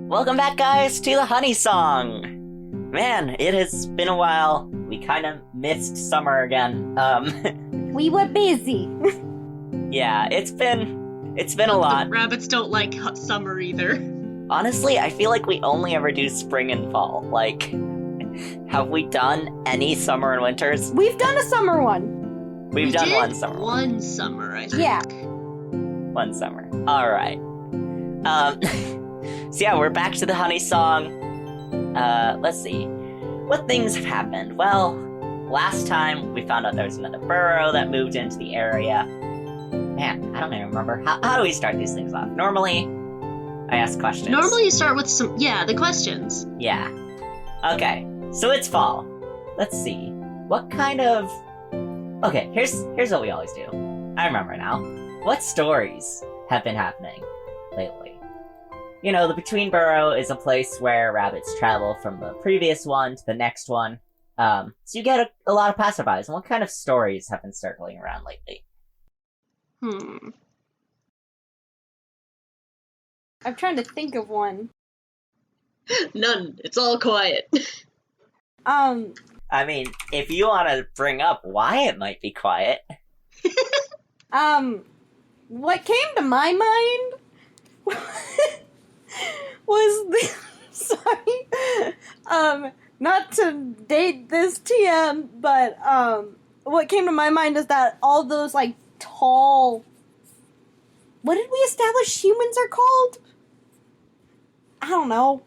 Welcome back, guys, to the Honey Song. Man, it has been a while. We kind of missed summer again. We were busy. Yeah, it's been a lot. The rabbits don't like summer either. Honestly, I feel like we only ever do spring and fall. Like, have we done any summer and winters? We've done a summer one. We've done did one summer. One summer, I think. Yeah. One summer. All right. So yeah, we're back to the Honey Song. Let's see. What things have happened? Well, last time we found out there was another burrow that moved into the area. Man, I don't even remember. How do we start these things off? Normally, I ask questions. Normally you start with the questions. Yeah. Okay, so it's fall. Let's see. What kind of... Okay, here's what we always do. I remember now. What stories have been happening lately? You know, the Between Burrow is a place where rabbits travel from the previous one to the next one. So you get a lot of passerbys. And what kind of stories have been circling around lately? I'm trying to think of one. None. It's all quiet. I mean, if you want to bring up why it might be quiet. What came to my mind was the sorry, not to date this TM, but what came to my mind is that all those like tall, what did we establish humans are called? I don't know.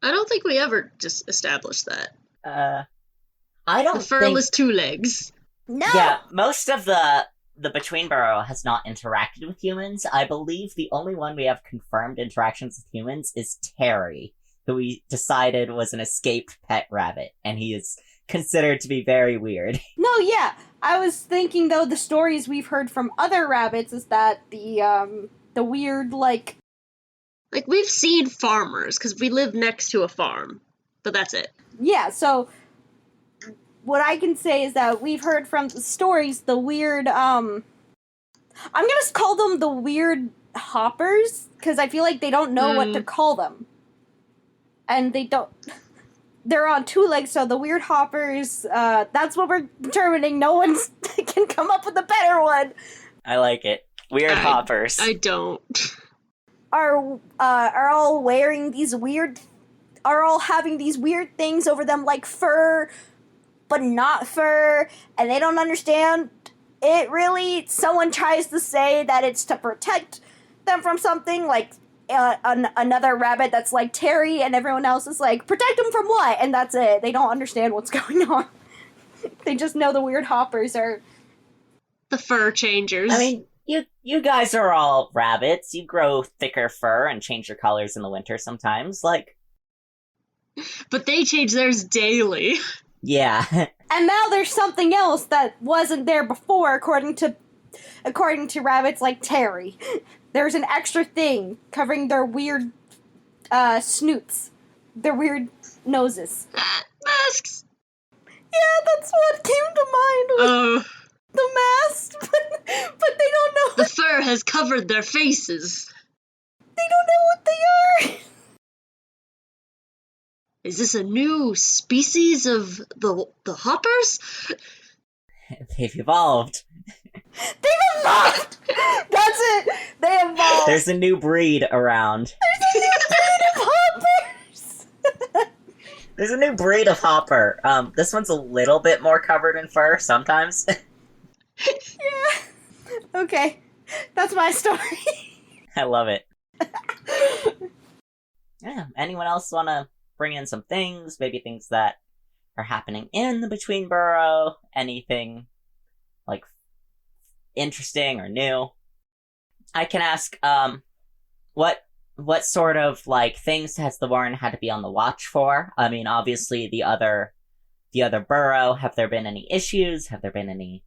I don't think we ever just established that. I don't The furless two legs. No. Yeah, most of the Between Burrow has not interacted with humans. I believe the only one we have confirmed interactions with humans is Terry, who we decided was an escaped pet rabbit, and he is considered to be very weird. No, yeah. I was thinking though the stories we've heard from other rabbits is that the weird like We've seen farmers, because we live next to a farm. But that's it. yeah, so what I can say is that we've heard from the stories the weird I'm gonna call them the weird hoppers, because I feel like they don't know what to call them. And they're on two legs, so the weird hoppers, that's what we're determining. No one can come up with a better one. I like it. Weird hoppers. I don't. Are all wearing these weird, are all having these weird things over them like fur, but not fur, and they don't understand it really. Someone tries to say that it's to protect them from something, like another rabbit that's like Terry, and everyone else is like, protect them from what? And that's it. They don't understand what's going on. They just know the weird hoppers are... The fur changers. I mean, you guys are all rabbits. You grow thicker fur and change your colors in the winter sometimes. Like, But they change theirs daily. yeah. And now there's something else that wasn't there before, according to rabbits like Terry. There's an extra thing covering their weird snoots, their weird noses. Masks. Yeah, that's what came to mind with Oh, the masks, but they don't know. the fur has covered their faces. They don't know what they are. Is this a new species of the hoppers? They've evolved. They've evolved. That's it. They evolved. There's a new breed around. There's a new breed of hoppers. There's a new breed of hopper. This one's a little bit more covered in fur sometimes. Yeah. Okay. That's my story. I love it. Yeah. Anyone else want to bring in some things? Maybe things that are happening in the Between Burrow? Anything like interesting or new? I can ask. What sort of like things has the Warren had to be on the watch for? I mean, obviously the other burrow. Have there been any issues? Have there been any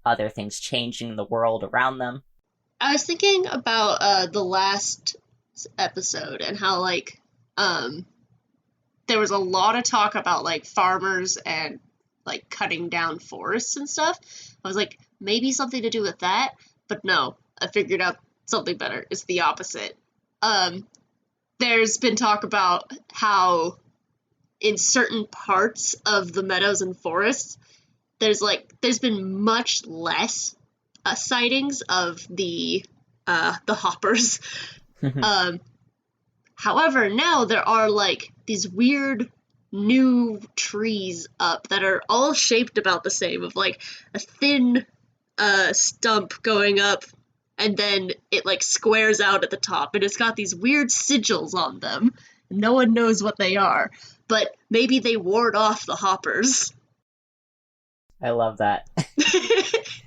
other things changing the world around them? I was thinking about the last episode and how there was a lot of talk about like farmers and like cutting down forests and stuff. I was like, maybe something to do with that, but no, I figured out something better. It's the opposite. there's been talk about how in certain parts of the meadows and forests, there's been much less sightings of the hoppers. However, now there are like these weird new trees up that are all shaped about the same, of like a thin stump going up, and then it like squares out at the top, and it's got these weird sigils on them. No one knows what they are, but maybe they ward off the hoppers. I love that.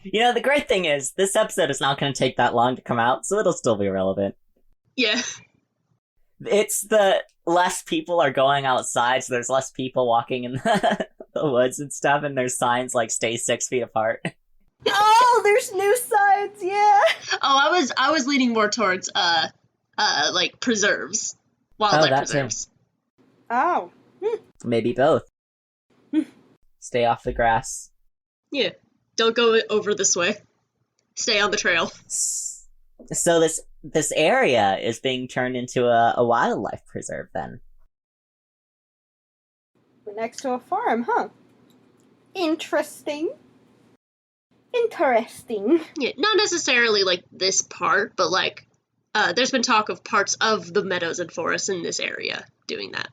You know, the great thing is, this episode is not going to take that long to come out, so it'll still be relevant. Yeah. It's the less people are going outside, so there's less people walking in the woods and stuff, and there's signs like stay 6 feet apart. Oh, there's new signs, yeah. Oh, I was leaning more towards like preserves. Wildlife that too. preserves. Oh. Maybe both. Stay off the grass. Yeah. Don't go over this way. Stay on the trail. So this area is being turned into a wildlife preserve then. We're next to a farm, huh? Interesting. Interesting. Yeah, not necessarily like this part, but like there's been talk of parts of the meadows and forests in this area doing that.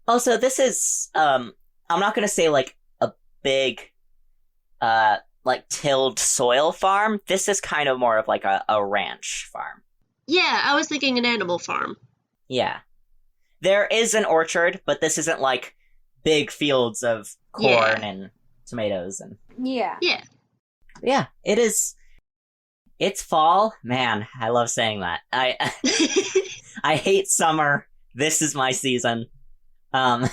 Also, this is I'm not gonna say like a big like tilled soil farm. This is kind of more of like a ranch farm. Yeah, I was thinking an animal farm. Yeah. There is an orchard, but this isn't like big fields of corn and tomatoes and Yeah. Yeah. yeah, it is. It's fall. Man, I love saying that. I hate summer. This is my season. I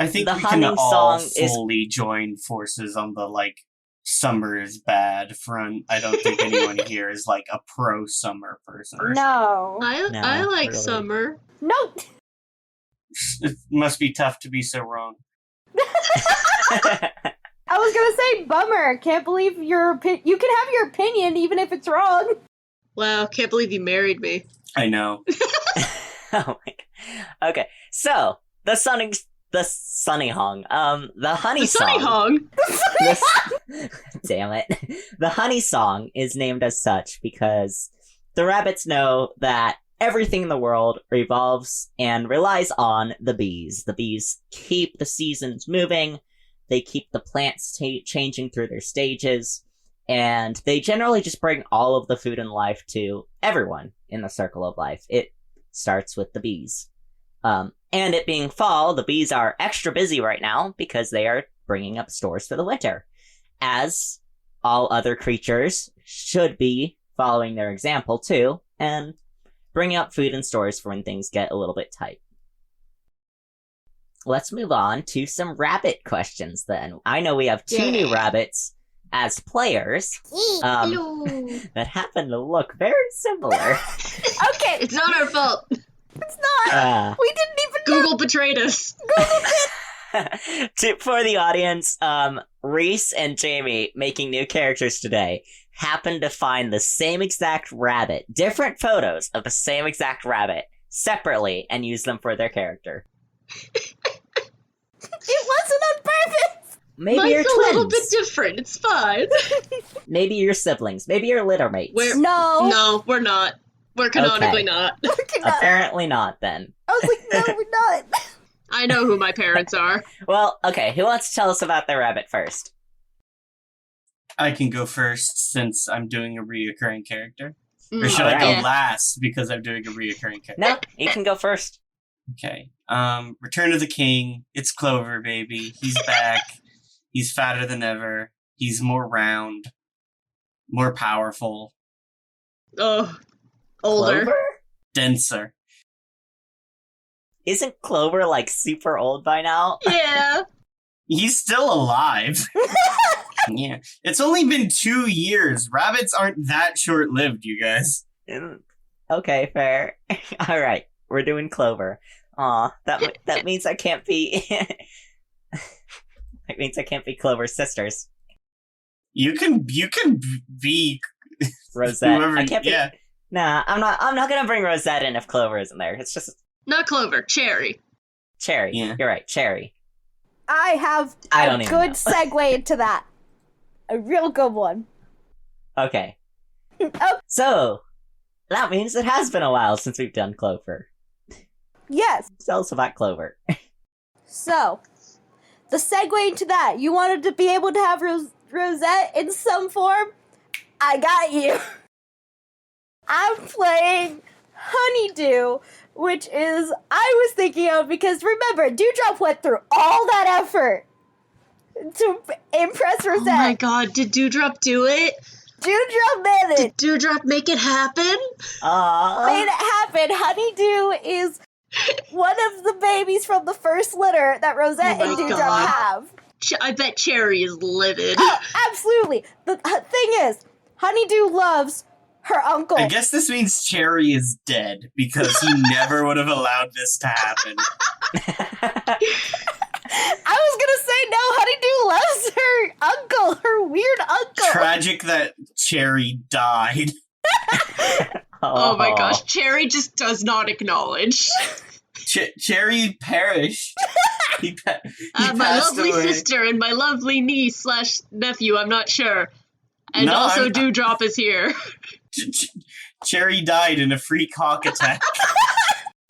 think The we can hunting all song is- fully join forces on the, like, summer is bad front. I don't think anyone here is, like, a pro-summer person. No. No, I like really. summer. Nope. It must be tough to be so wrong. I was gonna say, bummer. Can't believe you can have your opinion even if it's wrong. Wow, can't believe you married me. I know. Oh my god. Okay, so the sunny hong, the honey The Sunny song. Hong. Damn it. The honey song is named as such because the rabbits know that everything in the world revolves and relies on the bees. The bees keep the seasons moving, they keep the plants changing through their stages, and they generally just bring all of the food and life to everyone in the circle of life. It starts with the bees. And it being fall, the bees are extra busy right now because they are bringing up stores for the winter. As all other creatures should be following their example too, and bringing up food and stores for when things get a little bit tight. Let's move on to some rabbit questions then. I know we have two new rabbits as players Hello. that happen to look very similar. Okay, It's not our fault. it's not. We didn't even know. Google betrayed us. For the audience, Reese and Jamie, making new characters today, happened to find the same exact rabbit, different photos of the same exact rabbit, separately, and use them for their character. It wasn't on purpose. Maybe Mine's you're a twins. little bit different. It's fine. Maybe you're siblings. Maybe you're litter mates. No. No, we're not. We're canonically Okay. not. Apparently not, then. I was like, no, we're not. I know who my parents are. Well, okay, who wants to tell us about their rabbit first? I can go first since I'm doing a reoccurring character. Or Mm, should I go Alright. last because I'm doing a reoccurring character? No, you can go first. Okay. Return of the King. It's Clover, baby. He's back. He's fatter than ever. He's more round. More powerful. Oh, older. Clover? Denser. Isn't Clover, like, super old by now? Yeah. He's still alive. Yeah. It's only been 2 years. Rabbits aren't that short-lived, you guys. Okay, fair. Alright, we're doing Clover. Aw, that means I can't be... That means I can't be Clover's sisters. You can be Rosette. whoever. I can't be... Yeah. Nah, I'm not gonna bring Rosette in if Clover isn't there. It's just Not Clover, Cherry. Cherry. Yeah. You're right, Cherry. I have I a don't even good know. segue into that. A real good one. Okay. Oh, So, that means it has been a while since we've done Clover. yes. Tell us about Clover. So, the segue into that. You wanted to be able to have Rosette in some form? I got you. I'm playing Honeydew, which is I was thinking of because remember, Dewdrop went through all that effort to impress Oh my Rosette. god, did Dewdrop do it? Dewdrop made Did it. Dewdrop make it happen? Made it happen. Honeydew is one of the babies from the first litter that Rosette Oh my and Dewdrop God. have. I bet Cherry is livid. Oh, absolutely. The thing is, Honeydew loves her uncle. I guess this means Cherry is dead because he never would have allowed this to happen. I was gonna say no. Honeydew loves her uncle, her weird uncle. Tragic that Cherry died. Oh my gosh, Cherry just does not acknowledge. Cherry perished. He My passed lovely away. sister and my lovely niece / nephew, I'm not sure. And No, also I'm- Dewdrop is here. Cherry died in a freak hawk attack.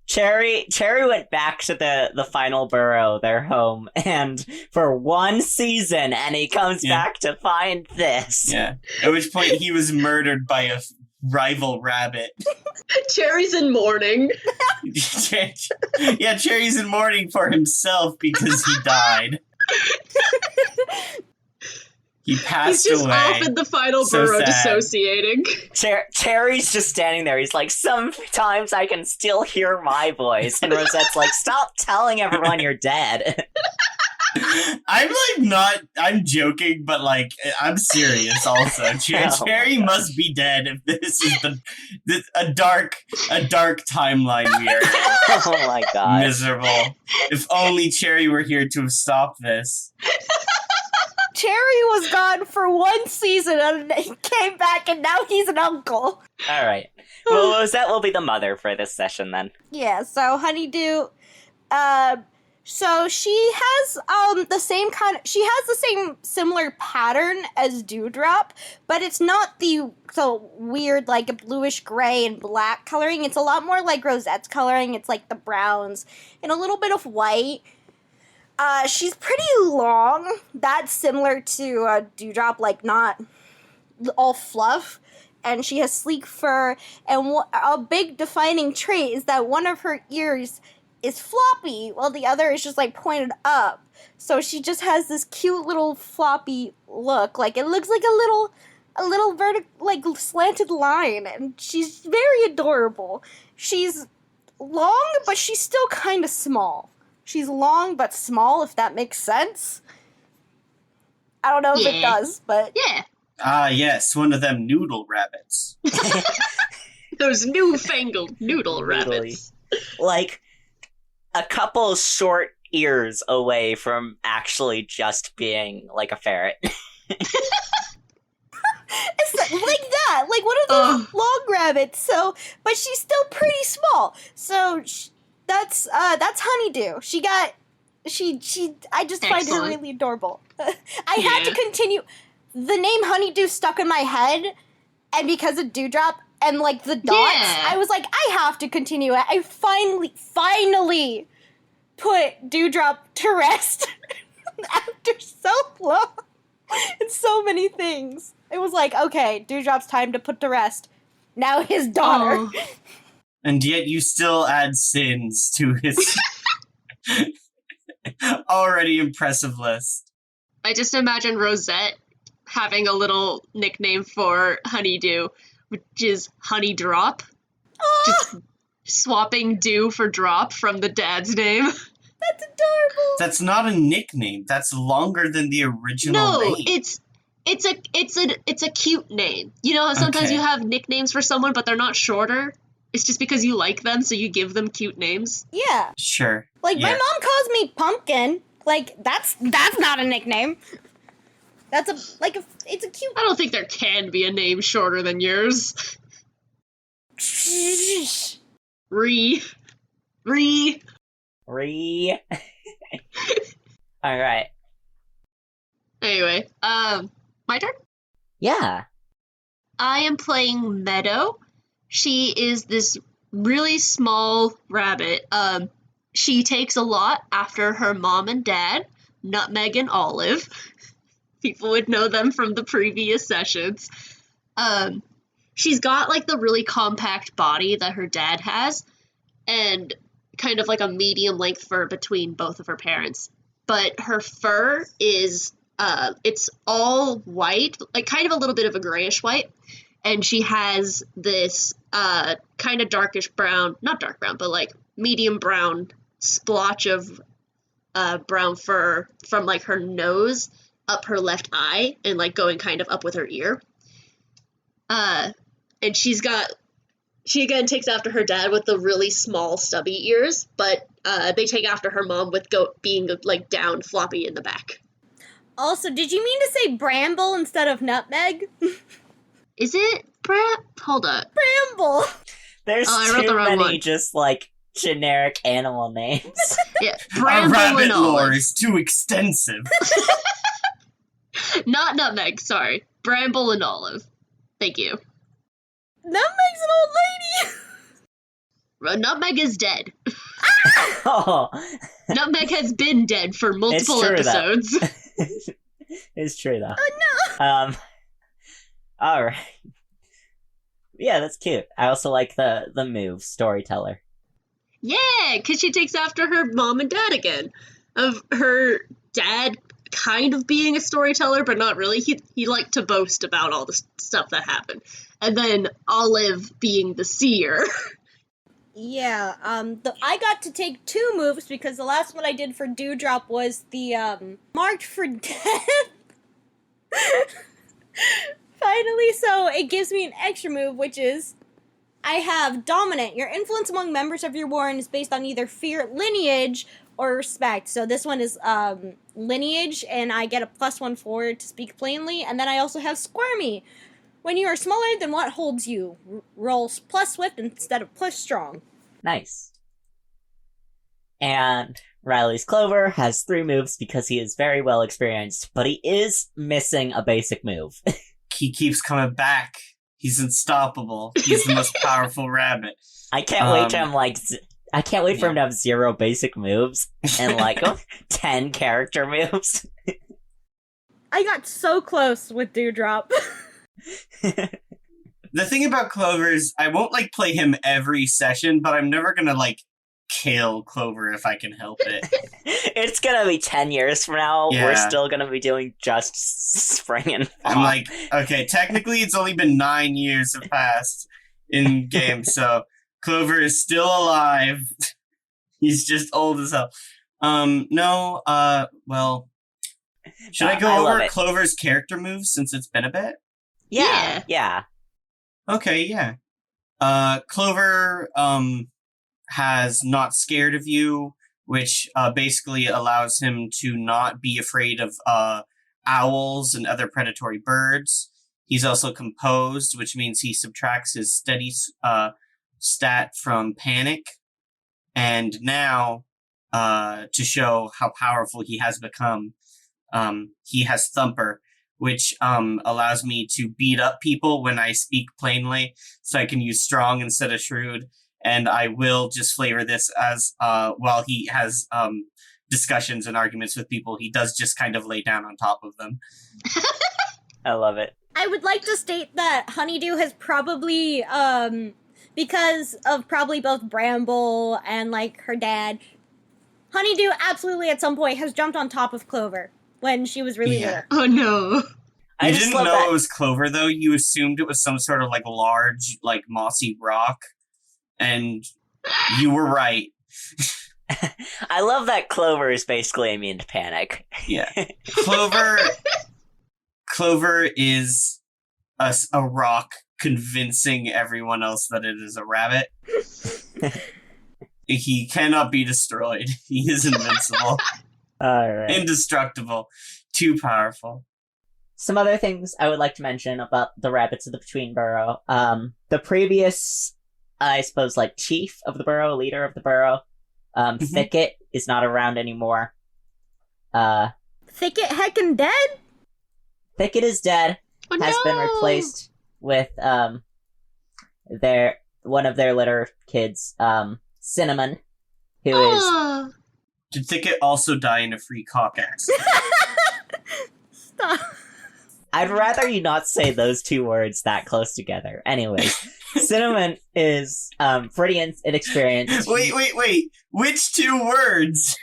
Cherry went back to the final burrow, their home, and for one season, and he comes Yeah. back to find this. Yeah. At which point he was murdered by a rival rabbit. Cherry's in mourning. Yeah, Cherry's in mourning for himself because he died. He He's passed just away. off in the final So burrow sad. dissociating. Cherry's just standing there. He's like, sometimes I can still hear my voice. And Rosette's like, stop telling everyone you're dead. I'm joking, but like, I'm serious also. Oh Cherry my must be dead if this is a dark timeline we are in. Oh my god. Miserable. If only Cherry were here to have stopped this. Cherry was gone for one season and he came back and now he's an uncle. Alright. Well, Rosette will be the mother for this session then. Yeah, so Honeydew, so she has the same similar pattern as Dewdrop, but it's not the weird like bluish gray and black coloring. It's a lot more like Rosette's coloring. It's like the browns and a little bit of white. She's pretty long. That's similar to Dewdrop, like not all fluff. And she has sleek fur. And a big defining trait is that one of her ears is floppy, while the other is just like pointed up. So she just has this cute little floppy look. Like it looks like a little like slanted line, and she's very adorable. She's long, but she's still kind of small. She's long but small, if that makes sense. I don't know if it Yeah. does, but Yeah, Ah, yes, one of them noodle rabbits. those newfangled noodle rabbits. Like, a couple short ears away from actually just being like a ferret. it's like that, like one of those Ugh. long rabbits. So, but she's still pretty small. So that's Honeydew. I just find her Excellent. really adorable. I had to Yeah. continue. The name Honeydew stuck in my head, and because of Dewdrop and like the dots, Yeah. I was like, I have to continue it. I finally put Dewdrop to rest after so long and so many things. It was like, okay, Dewdrop's time to put to rest. Now his daughter. Oh. And yet you still add sins to his already impressive list. I just imagine Rosette having a little nickname for Honeydew, which is Honey Drop. Just swapping Dew for Drop from the dad's name. That's adorable. That's not a nickname. That's longer than the original No, name. it's a cute name. You know how sometimes Okay. you have nicknames for someone but they're not shorter? It's just because you like them, so you give them cute names. Yeah. Sure. Like my Yeah. mom calls me Pumpkin. Like that's not a nickname. It's a cute. I don't think there can be a name shorter than yours. Re. Alright. Anyway, my turn? Yeah. I am playing Meadow. She is this really small rabbit. She takes a lot after her mom and dad, Nutmeg and Olive. People would know them from the previous sessions. She's got like the really compact body that her dad has, and kind of like a medium length fur between both of her parents. But her fur is, it's all white, like kind of a little bit of a grayish white. And she has this kind of darkish brown, not dark brown, but like medium brown splotch of brown fur from like her nose up her left eye and like going kind of up with her ear. And she again takes after her dad with the really small stubby ears, but they take after her mom with being like down floppy in the back. Also, did you mean to say Bramble instead of Nutmeg? Is it Hold up. Bramble! There's I wrote too the wrong many one. just, like, generic animal names. Yeah, Our Bramble rabbit and lore Olive. is too extensive. Not Nutmeg, sorry. Bramble and Olive. Thank you. Nutmeg's an old lady! Nutmeg is dead. Oh, Nutmeg has been dead for multiple true, though. episodes. it's true, though. Oh no! Alright. Yeah, that's cute. I also like the move, storyteller. Yeah, because she takes after her mom and dad again. Of her dad kind of being a storyteller, but not really. He liked to boast about all the stuff that happened. And then Olive being the seer. Yeah, I got to take 2 moves because the last one I did for Dewdrop was the, Marked for Death. Finally, so it gives me an extra move, which is, I have Dominant. Your influence among members of your warren is based on either fear, lineage, or respect. So this one is, lineage, and I get a +1 forward to speak plainly, and then I also have Squirmy. When you are smaller than what holds you, rolls plus swift instead of plus strong. Nice. And Riley's Clover has 3 moves because he is very well experienced, but he is missing a basic move. He keeps coming back. He's unstoppable. He's the most powerful rabbit. I can't wait to him, like, I can't wait for him to have 0 basic moves and, like, 10 character moves. I got so close with Dewdrop. The thing about Clover is I won't, like, play him every session, but I'm never gonna, like, kill Clover if I can help it. It's gonna be 10 years from now. Yeah. We're still gonna be doing just spring and fall. I'm like, okay, technically it's only been 9 years have passed in game, so Clover is still alive. He's just old as hell. Well, should I go love over it. Clover's character moves since it's been a bit? Yeah. Okay, yeah. Clover, has Not Scared of You, which, basically allows him to not be afraid of, owls and other predatory birds. He's also Composed, which means he subtracts his steady, stat from Panic. And now, to show how powerful he has become, he has Thumper, which allows me to beat up people when I speak plainly, so I can use strong instead of shrewd. And I will just flavor this as, while he has discussions and arguments with people, he does just kind of lay down on top of them. I love it. I would like to state that Honeydew has probably, because of probably both Bramble and, like, her dad, Honeydew absolutely at some point has jumped on top of Clover when she was really little. Oh no. I You just didn't love know that. it was Clover, though. You assumed it was some sort of, like, large, like, mossy rock. And you were right. I love that Clover is basically immune to panic. Yeah. Clover is a rock convincing everyone else that it is a rabbit. He cannot be destroyed. He is invincible. Alright. Indestructible. Too powerful. Some other things I would like to mention about the Rabbits of the Between Burrow. The previous I suppose, like, chief of the borough, leader of the borough. Thicket is not around anymore. Thicket heckin' dead? Thicket is dead, Oh, has been no! replaced with, one of their litter kids, Cinnamon, who is... Ah. Did Thicket also die in a free cock accident? Stop. I'd rather you not say those two words that close together. Anyways, Cinnamon is pretty inexperienced. Wait. Which two words?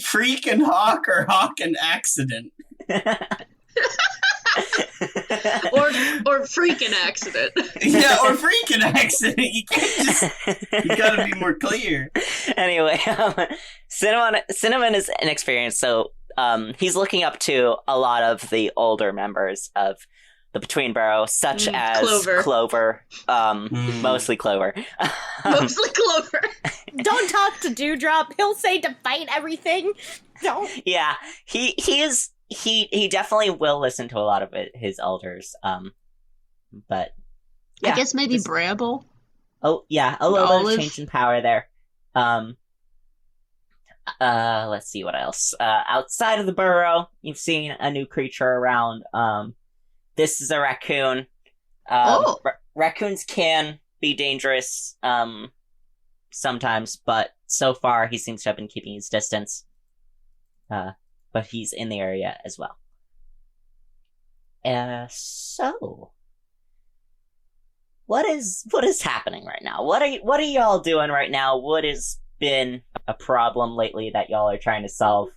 Freak and hawk or hawk and accident? Or freaking accident. Yeah, or freaking accident. You can't just... You gotta be more clear. Anyway, Cinnamon is inexperienced, so he's looking up to a lot of the older members of the Between Borough, such as Clover. Mostly Clover. Mostly Clover. Don't talk to Dewdrop. He'll say to fight everything. Don't. Yeah, he definitely will listen to a lot of his elders. But yeah, I guess maybe Bramble. Oh yeah, a little bit Olive. of change in power there. Let's see what else. Outside of the borough, you've seen a new creature around. This is a raccoon. Raccoons can be dangerous, sometimes, but so far he seems to have been keeping his distance. But he's in the area as well. So what is happening right now? What are y'all doing right now? What has been a problem lately that y'all are trying to solve?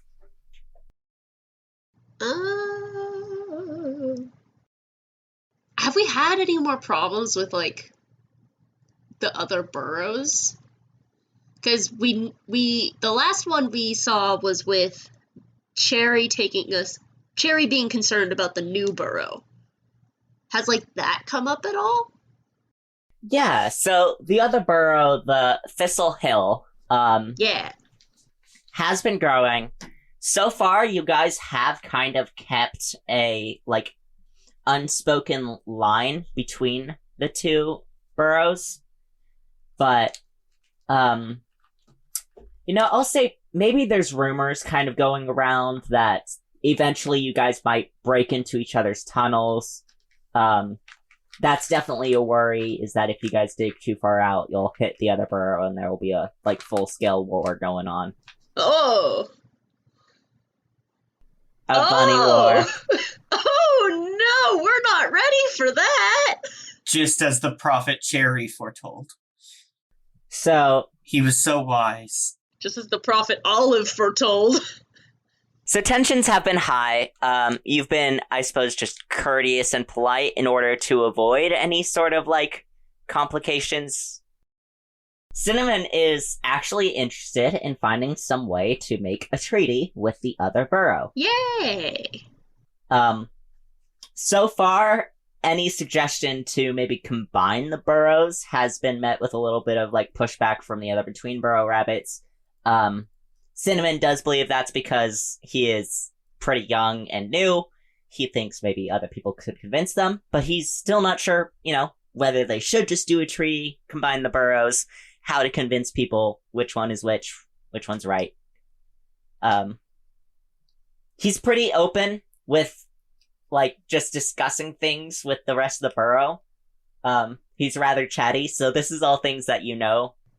Have we had any more problems with, like, the other boroughs? Because the last one we saw was with Cherry being concerned about the new borough. Has, like, that come up at all? Yeah, so the other borough, the Thistle Hill, Yeah. has been growing. So far, you guys have kind of kept a, like, unspoken line between the two boroughs. But, I'll say maybe there's rumors kind of going around that eventually you guys might break into each other's tunnels. That's definitely a worry, is that if you guys dig too far out, you'll hit the other borough and there will be a, like, full-scale war going on. Oh. A bunny war. Oh no, we're not ready for that. Just as the prophet Cherry foretold. So He was so wise. Just as the prophet Olive foretold. tensions have been high. You've been, I suppose, just courteous and polite in order to avoid any sort of, like, complications. Cinnamon is actually interested in finding some way to make a treaty with the other borough. Yay! So far, any suggestion to maybe combine the boroughs has been met with a little bit of, like, pushback from the other Between Borough rabbits. Cinnamon does believe that's because he is pretty young and new. He thinks maybe other people could convince them, but he's still not sure, whether they should just do a treaty, combine the boroughs, how to convince people which one is which one's right. He's pretty open with, like, just discussing things with the rest of the borough. He's rather chatty, so this is all things that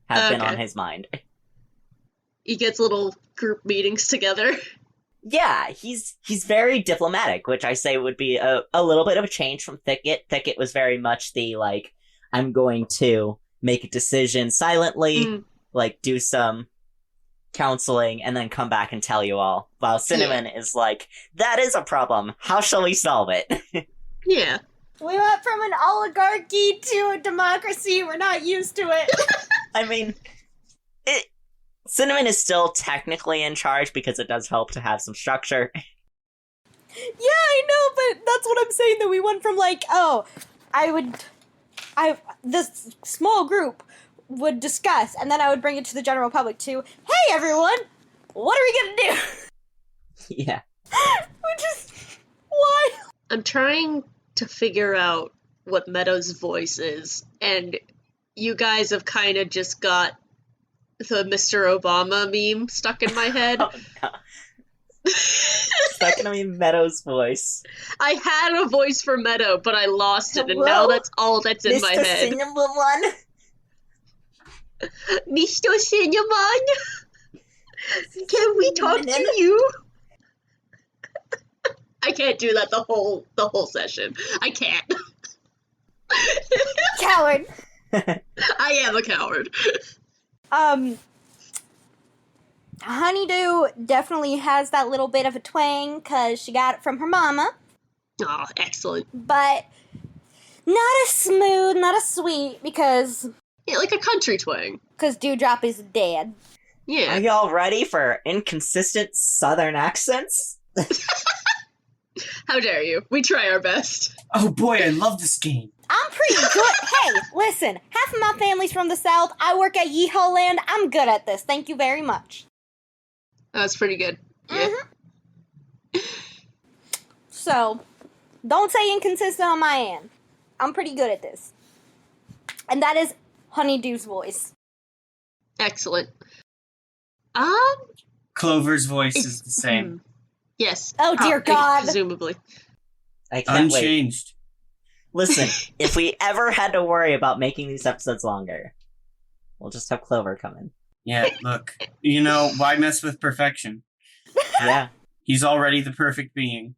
have been on his mind. He gets little group meetings together. Yeah, he's very diplomatic, which I say would be a little bit of a change from Thicket. Thicket was very much the, like, I'm going to make a decision silently, like, do some counseling, and then come back and tell you all. While Cinnamon is like, that is a problem. How shall we solve it? Yeah. We went from an oligarchy to a democracy. We're not used to it. I mean, Cinnamon is still technically in charge because it does help to have some structure. Yeah, I know, but that's what I'm saying, that we went from, like, this small group would discuss, and then I would bring it to the general public to, hey, everyone, what are we gonna do? Yeah. Which is wild. I'm trying to figure out what Meadow's voice is, and you guys have kind of just got the Mr. Obama meme stuck in my head. Oh, no. Stuck in me Meadow's voice. I had a voice for Meadow, but I lost it, and Hello? now that's all that's in my Mr. head. Cinnamon one. Mr. Cinnamon, can we talk to you? I can't do that the whole session. I can't. Coward. I am a coward. Honeydew definitely has that little bit of a twang because she got it from her mama, Oh, excellent. but not as smooth, not as sweet because Yeah, like a country twang. Dewdrop is dead. Yeah. Are y'all ready for inconsistent southern accents? How dare you? We try our best. Oh boy, I love this game. I'm pretty good. Hey, listen, half of my family's from the South. I work at Yeehaw Land. I'm good at this. Thank you very much. That's pretty good. Yeah. So, don't say inconsistent on my end. I'm pretty good at this. And that is Honeydew's voice. Excellent. Clover's voice is the same. Yes. Oh, dear God. Presumably. I can't wait. Unchanged. Listen, if we ever had to worry about making these episodes longer, we'll just have Clover come in. Yeah, look. You know, why mess with perfection? Yeah. He's already the perfect being.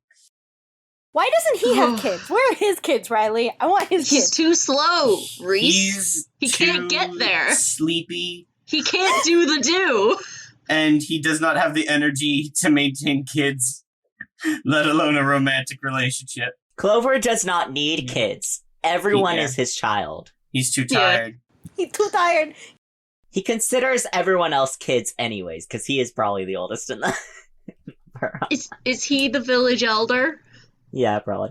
Why doesn't he have kids? Where are his kids, Riley? I want his He's kids. too slow, Reese. He Too can't get there. Sleepy, He can't do the do. and he does not have the energy to maintain kids, let alone a romantic relationship. Clover does not need kids. Everyone Yeah. is his child. He's too Yeah. tired. He's too tired. He considers everyone else kids anyways, because he is probably the oldest in the... Is he the village elder? Yeah, probably.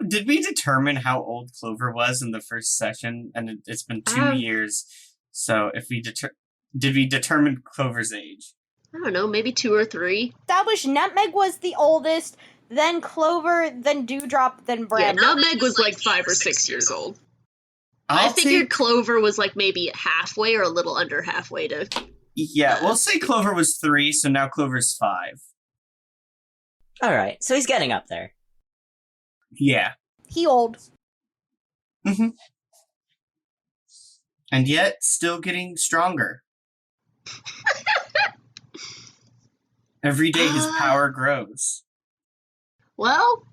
Did we determine how old Clover was in the first session? And it's been 2 years. So if we did we determine Clover's age? I don't know, maybe 2 or 3. Established Nutmeg was the oldest, then Clover, then Dewdrop, then Yeah, Bread. Nutmeg was like 5 or 6 years old. I I'll figured take- Clover was like maybe halfway or a little under halfway to. Yeah, we'll say Clover was 3, so now Clover's 5. Alright, so he's getting up there. Yeah. He old. Mm-hmm. And yet, still getting stronger. Every day his power grows. Well,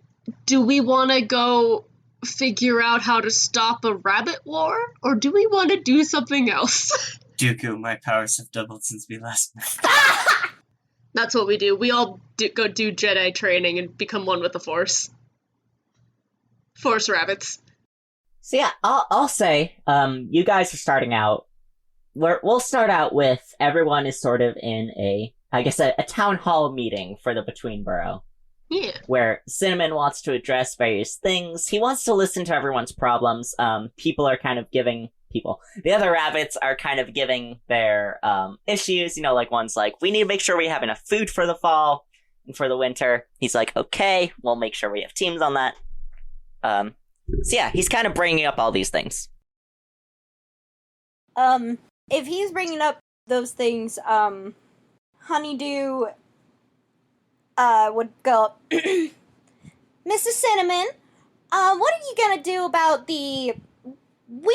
do we want to go figure out how to stop a rabbit war, or do we want to do something else? Dooku, my powers have doubled since we last met. That's what we do. We all go do Jedi training and become one with the Force. Force rabbits. So yeah, I'll say, you guys are starting out. We'll start out with everyone is sort of in a town hall meeting for the Between Borough, Yeah. where Cinnamon wants to address various things. He wants to listen to everyone's problems. The other rabbits are kind of giving their issues. Like one's like, we need to make sure we have enough food for the fall and for the winter. He's like, okay, we'll make sure we have teams on that. So yeah, he's kind of bringing up all these things. If he's bringing up those things, Honeydew, would go, Mr. Cinnamon, what are you gonna do about we've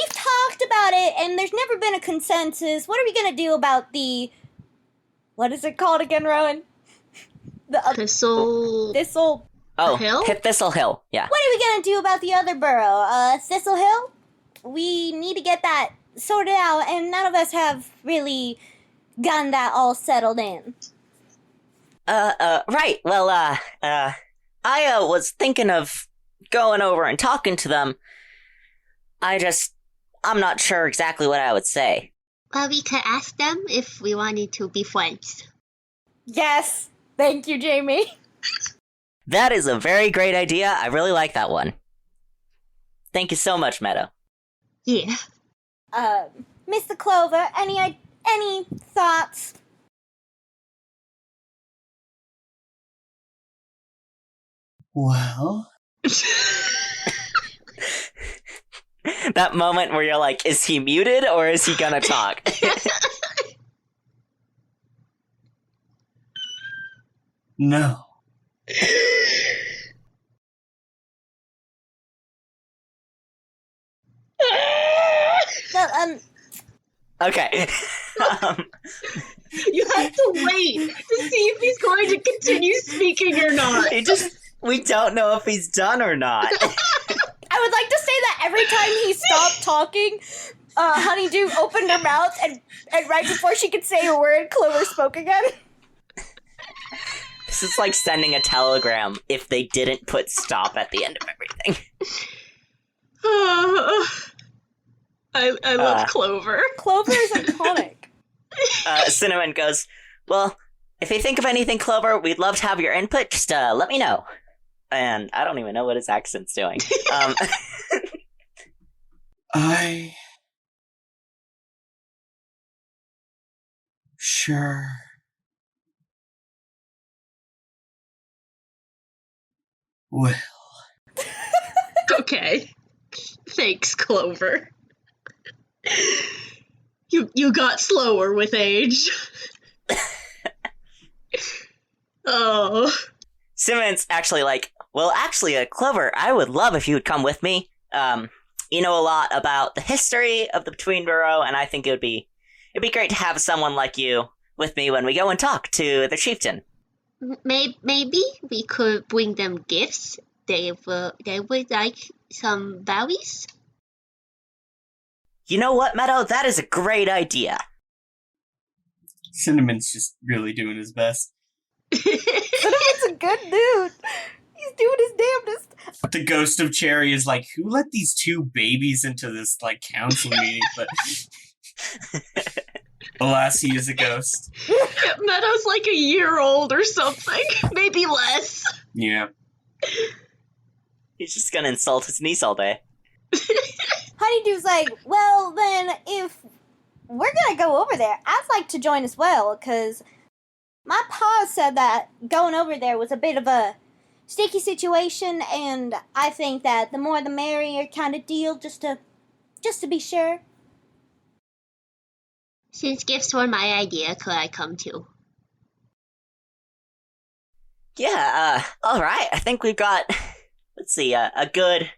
talked about it, and there's never been a consensus. What are we gonna do about what is it called again, Rowan? Thistle. Thistle. Oh, Hill? Thistle Hill, yeah. What are we gonna do about the other borough? Thistle Hill? We need to get that sorted out, and none of us have really gotten that all settled in. Right. Well, I was thinking of going over and talking to them. I'm not sure exactly what I would say. Well, we could ask them if we wanted to be friends. Yes! Thank you, Jamie. That is a very great idea. I really like that one. Thank you so much, Meadow. Yeah. Mr. Clover, any thoughts? Well, That moment where you're like, is he muted or is he gonna talk? No. No, Okay. Um, You have to wait to see if he's going to continue speaking or not. we don't know if he's done or not. I would like to say that every time he stopped talking, Honeydew opened her mouth, and right before she could say a word, Clover spoke again. This is like sending a telegram if they didn't put stop at the end of everything. I love Clover. Clover is iconic. Cinnamon goes, well, if you think of anything, Clover, we'd love to have your input. Just let me know. And I don't even know what his accent's doing. I... Sure. Well. Okay. Thanks, Clover. You got slower with age. Oh. Simmons actually like, well, actually, Clover, I would love if you would come with me. You know a lot about the history of the Between Burrow, and I think it'd be great to have someone like you with me when we go and talk to the chieftain. Maybe we could bring them gifts. They would like some berries. You know what, Meadow? That is a great idea. Cinnamon's just really doing his best. Cinnamon's a good dude. He's doing his damnedest. The ghost of Cherry is like, who let these two babies into this, like, council meeting? But alas, he is a ghost. Meadow's like a year old or something. Maybe less. Yeah. He's just gonna insult his niece all day. Honeydew's like, well, then, if we're gonna go over there, I'd like to join as well, because my pa said that going over there was a bit of a sticky situation, and I think that the more the merrier kind of deal, just to be sure. Since gifts were my idea, could I come too? Yeah, alright, I think we've got, let's see, a good...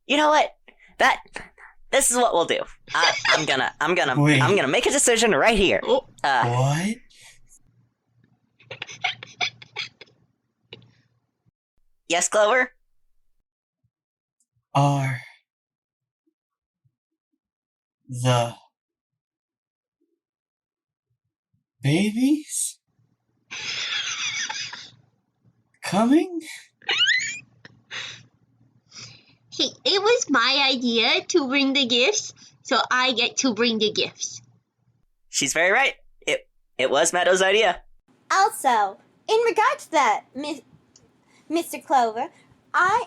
You know what? This is what we'll do. I'm gonna make a decision right here. Oh. What? Yes, Clover? Are the babies coming? Hey, it was my idea to bring the gifts, so I get to bring the gifts. She's very right. It was Meadow's idea. Also, in regard to that, Mr. Clover, I'm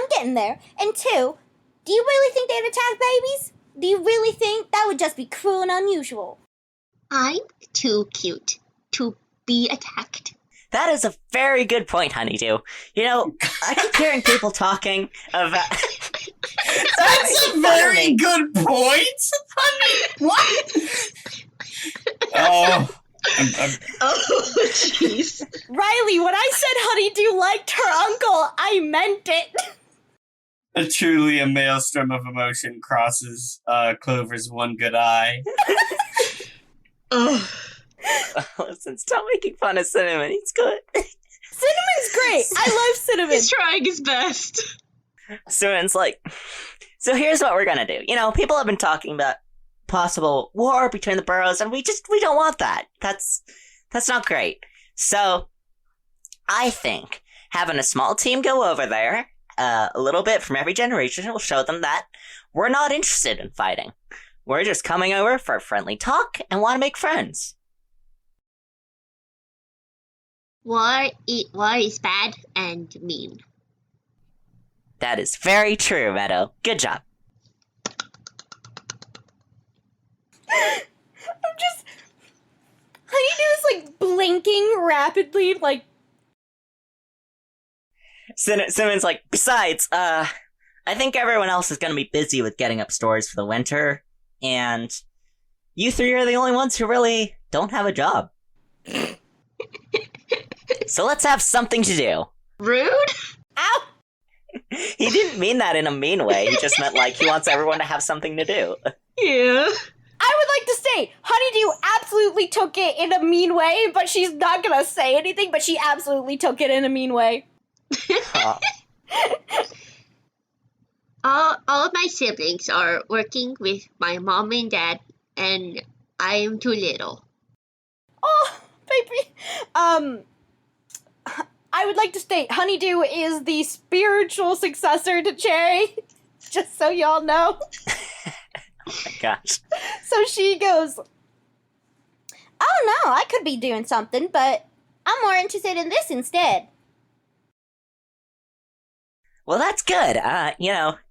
getting there. And two, do you really think they'd attack babies? Do you really think that would just be cruel and unusual? I'm too cute to be attacked. That is a very good point, Honeydew. You know, I keep hearing people talking about... That's a very good point! What? Oh... Oh, jeez. Riley, when I said Honeydew liked her uncle, I meant it. Truly a maelstrom of emotion crosses Clover's one good eye. Oh. Listen, stop making fun of Cinnamon. He's good. Cinnamon's great. I love Cinnamon. He's trying his best. Cinnamon's like, so here's what we're gonna do. You know, people have been talking about possible war between the boroughs, and we don't want that. That's not great. So, I think having a small team go over there, a little bit from every generation, will show them that we're not interested in fighting. We're just coming over for a friendly talk and want to make friends. War is bad and mean. That is very true, Meadow. Good job. Honeydew is like blinking rapidly, like. Cinnamon's like, besides, I think everyone else is gonna be busy with getting up stores for the winter, and you three are the only ones who really don't have a job. So let's have something to do. Rude? Ow! He didn't mean that in a mean way, he just meant like he wants everyone to have something to do. Yeah. I would like to say, Honeydew absolutely took it in a mean way, but she's not gonna say anything, but she absolutely took it in a mean way. Oh. All of my siblings are working with my mom and dad, and I am too little. Oh, baby. I would like to state, Honeydew is the spiritual successor to Cherry, just so y'all know. Oh my gosh. So she goes, oh no, I could be doing something, but I'm more interested in this instead. Well, that's good.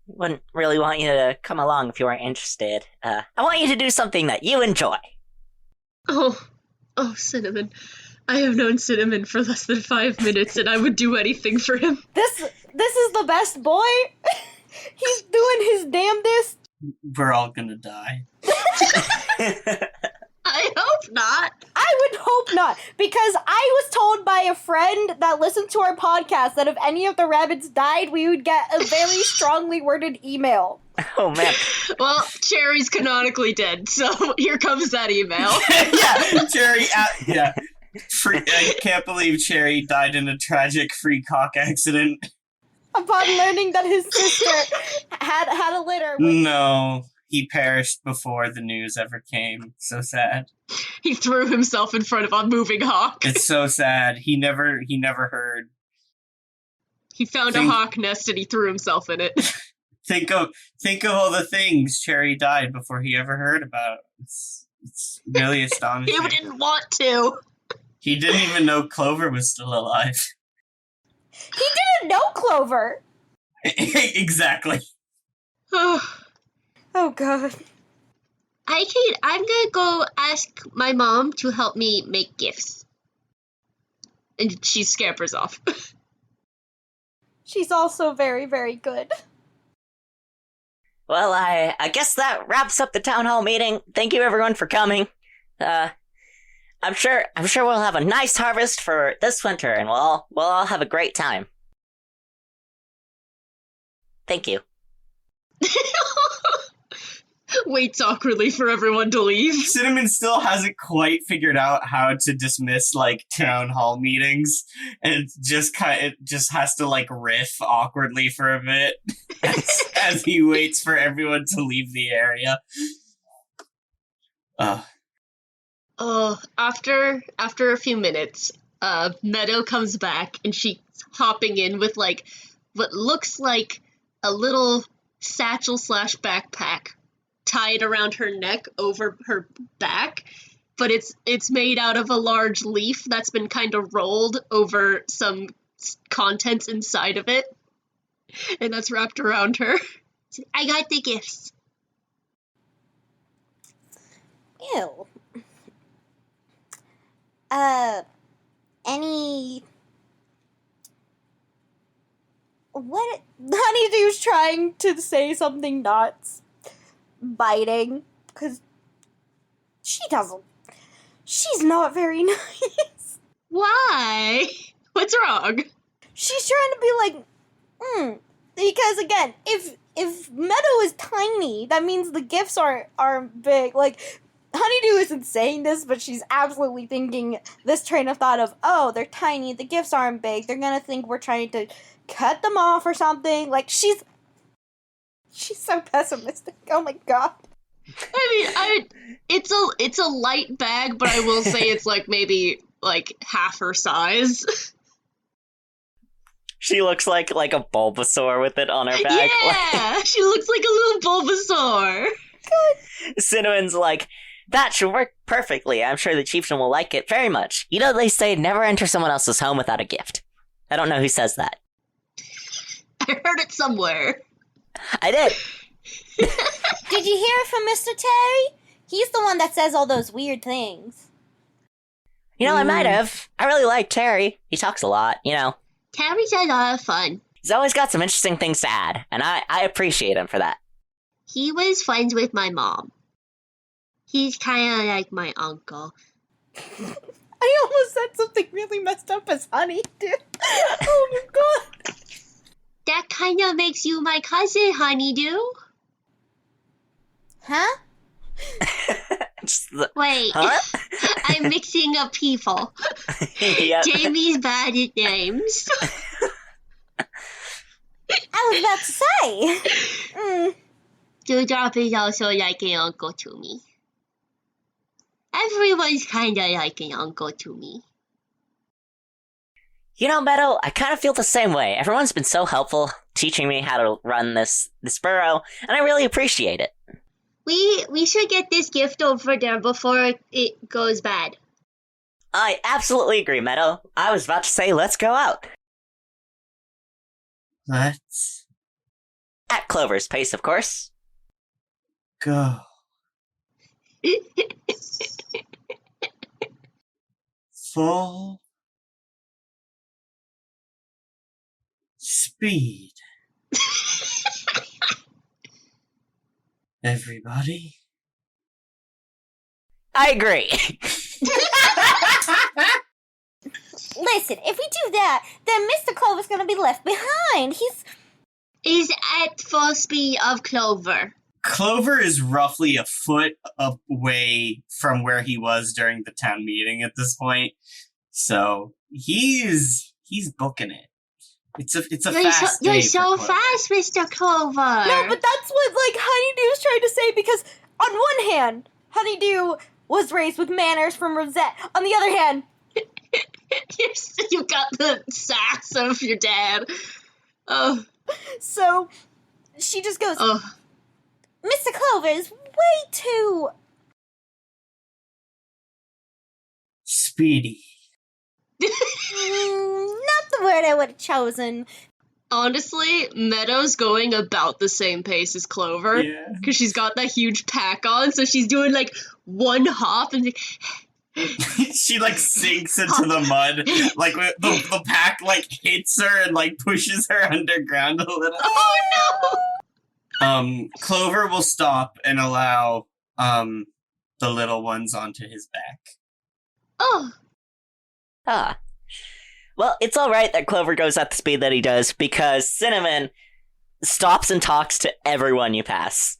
Wouldn't really want you to come along if you weren't interested. I want you to do something that you enjoy. Oh, Cinnamon. I have known Cinnamon for less than 5 minutes, and I would do anything for him. This is the best boy. He's doing his damnedest. We're all gonna die. I hope not. I would hope not, because I was told by a friend that listened to our podcast that if any of the rabbits died, we would get a very strongly worded email. Oh, man. Well, Cherry's canonically dead, so here comes that email. Yeah, Cherry, yeah. I can't believe Cherry died in a tragic free cock accident. Upon learning that his sister had a litter with... No, he perished before the news ever came. So sad. He threw himself in front of a moving hawk. It's so sad. He never heard. He found a hawk nest and he threw himself in it. Think of all the things Cherry died before he ever heard about. It's really astonishing. He didn't want to. He didn't even know Clover was still alive. He didn't know Clover. Exactly. Oh God. I'm gonna go ask my mom to help me make gifts. And she scampers off. She's also very, very good. Well, I guess that wraps up the town hall meeting. Thank you everyone for coming. I'm sure we'll have a nice harvest for this winter, and we'll all have a great time. Thank you. Waits awkwardly for everyone to leave. Cinnamon still hasn't quite figured out how to dismiss town hall meetings, and it just has to riff awkwardly for a bit as he waits for everyone to leave the area. After a few minutes, Meadow comes back and she's hopping in with what looks like a little satchel / backpack tied around her neck over her back, but it's made out of a large leaf that's been kind of rolled over some contents inside of it, and that's wrapped around her. I got the gifts. Ew. What? Honeydew's trying to say something nuts. Biting. Because she's not very nice. Why? What's wrong? She's trying to be like, because again, if Meadow is tiny, that means the gifts are big. Honeydew isn't saying this, but she's absolutely thinking this train of thought of, oh, they're tiny, the gifts aren't big, they're gonna think we're trying to cut them off or something. She's so pessimistic. Oh my God. I mean, it's a light bag, but I will say it's maybe half her size. She looks like a Bulbasaur with it on her back. Yeah, she looks like a little Bulbasaur. Cinnamon's like, that should work perfectly. I'm sure the chieftain will like it very much. You know, they say never enter someone else's home without a gift. I don't know who says that. I heard it somewhere. I did. Did you hear it from Mr. Terry? He's the one that says all those weird things. You know, I might have. I really like Terry. He talks a lot, you know. Terry's a lot of fun. He's always got some interesting things to add, and I appreciate him for that. He was friends with my mom. He's kind of like my uncle. I almost said something really messed up as Honeydew. Oh my god. That kind of makes you my cousin, Honeydew. Huh? Wait, Huh? I'm mixing up people. Yep. Jamie's bad at names. I was about to say. Dewdrop is also like an uncle to me. Everyone's kind of like an uncle to me. You know, Meadow, I kind of feel the same way. Everyone's been so helpful teaching me how to run this burrow, and I really appreciate it. We should get this gift over there before it goes bad. I absolutely agree, Meadow. I was about to say, let's go out. Let's At Clover's pace, of course. go. Full speed. Everybody. I agree. Listen, if we do that, then Mr. Clover's gonna be left behind. Is at full speed of Clover. Clover is roughly a foot away from where he was during the town meeting at this point. So he's booking it. It's a fast day You're for so Clover. fast, Mr. Clover. No, but that's what, like, Honeydew's trying to say, because on one hand, Honeydew was raised with manners from Rosette. On the other hand, You got the sass of your dad. Oh, so she just goes, oh. Mr. Clover is way too... Speedy. not the word I would have chosen. Honestly, Meadow's going about the same pace as Clover. Yeah. Because she's got that huge pack on, so she's doing like one hop and like, She like sinks into the mud. Like the pack like hits her and like pushes her underground a little. oh no! Clover will stop and allow the little ones onto his back. Oh, Ah. Well, it's alright that Clover goes at the speed that he does, because Cinnamon stops and talks to everyone you pass.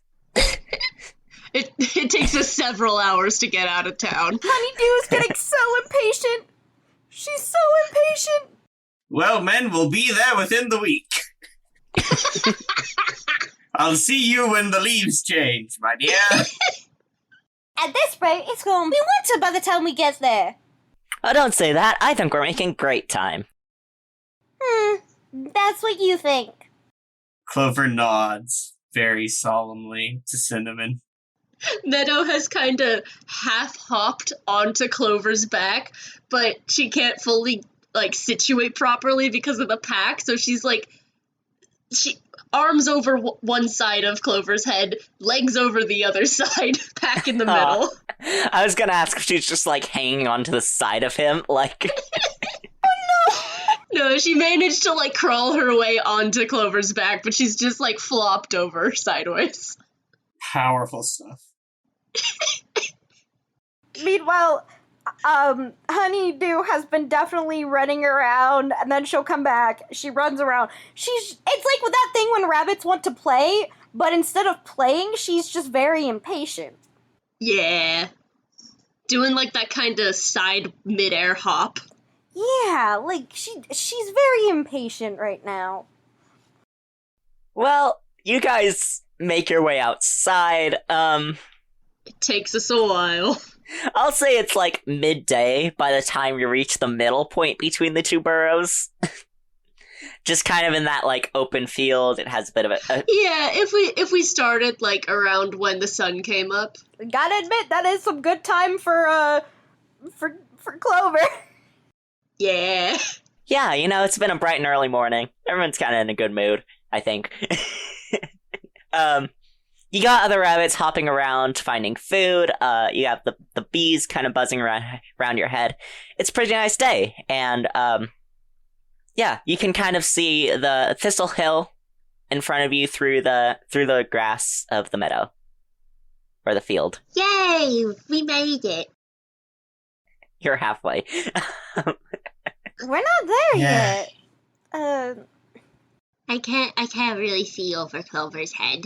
it takes us several hours to get out of town. Honeydew is getting so impatient. She's so impatient. Well, men will be there within the week. I'll see you when the leaves change, my dear. At this rate, it's going to be winter by the time we get there. Oh, don't say that. I think we're making great time. That's what you think. Clover nods very solemnly to Cinnamon. Meadow has kind of half-hopped onto Clover's back, but she can't fully, like, situate properly because of the pack, so she's, like, arms over one side of Clover's head, legs over the other side, pack in the middle. I was gonna ask if she's just, like, hanging onto the side of him, like... No, she managed to, like, crawl her way onto Clover's back, but she's just, like, flopped over sideways. Powerful stuff. Meanwhile, Honeydew has been definitely running around, and then she'll come back. She runs around. It's like with that thing when rabbits want to play, but instead of playing, she's just very impatient. Yeah. Doing, like, that kind of side mid-air hop. Yeah, like, she's very impatient right now. Well, you guys make your way outside. It takes us a while. I'll say it's like midday by the time you reach the middle point between the two burrows. Just kind of in that, like, open field. It has a bit of a... Yeah, if we started, like, around when the sun came up. Gotta admit, that is some good time for Clover. Yeah. Yeah, you know, it's been a bright and early morning. Everyone's kind of in a good mood, I think. you got other rabbits hopping around, finding food. You have the bees kind of buzzing around your head. It's a pretty nice day, and yeah, you can kind of see the Thistle Hill in front of you through the grass of the meadow or the field. Yay! We made it. You're halfway. We're not there Yeah. yet. I can't really see over Clover's head.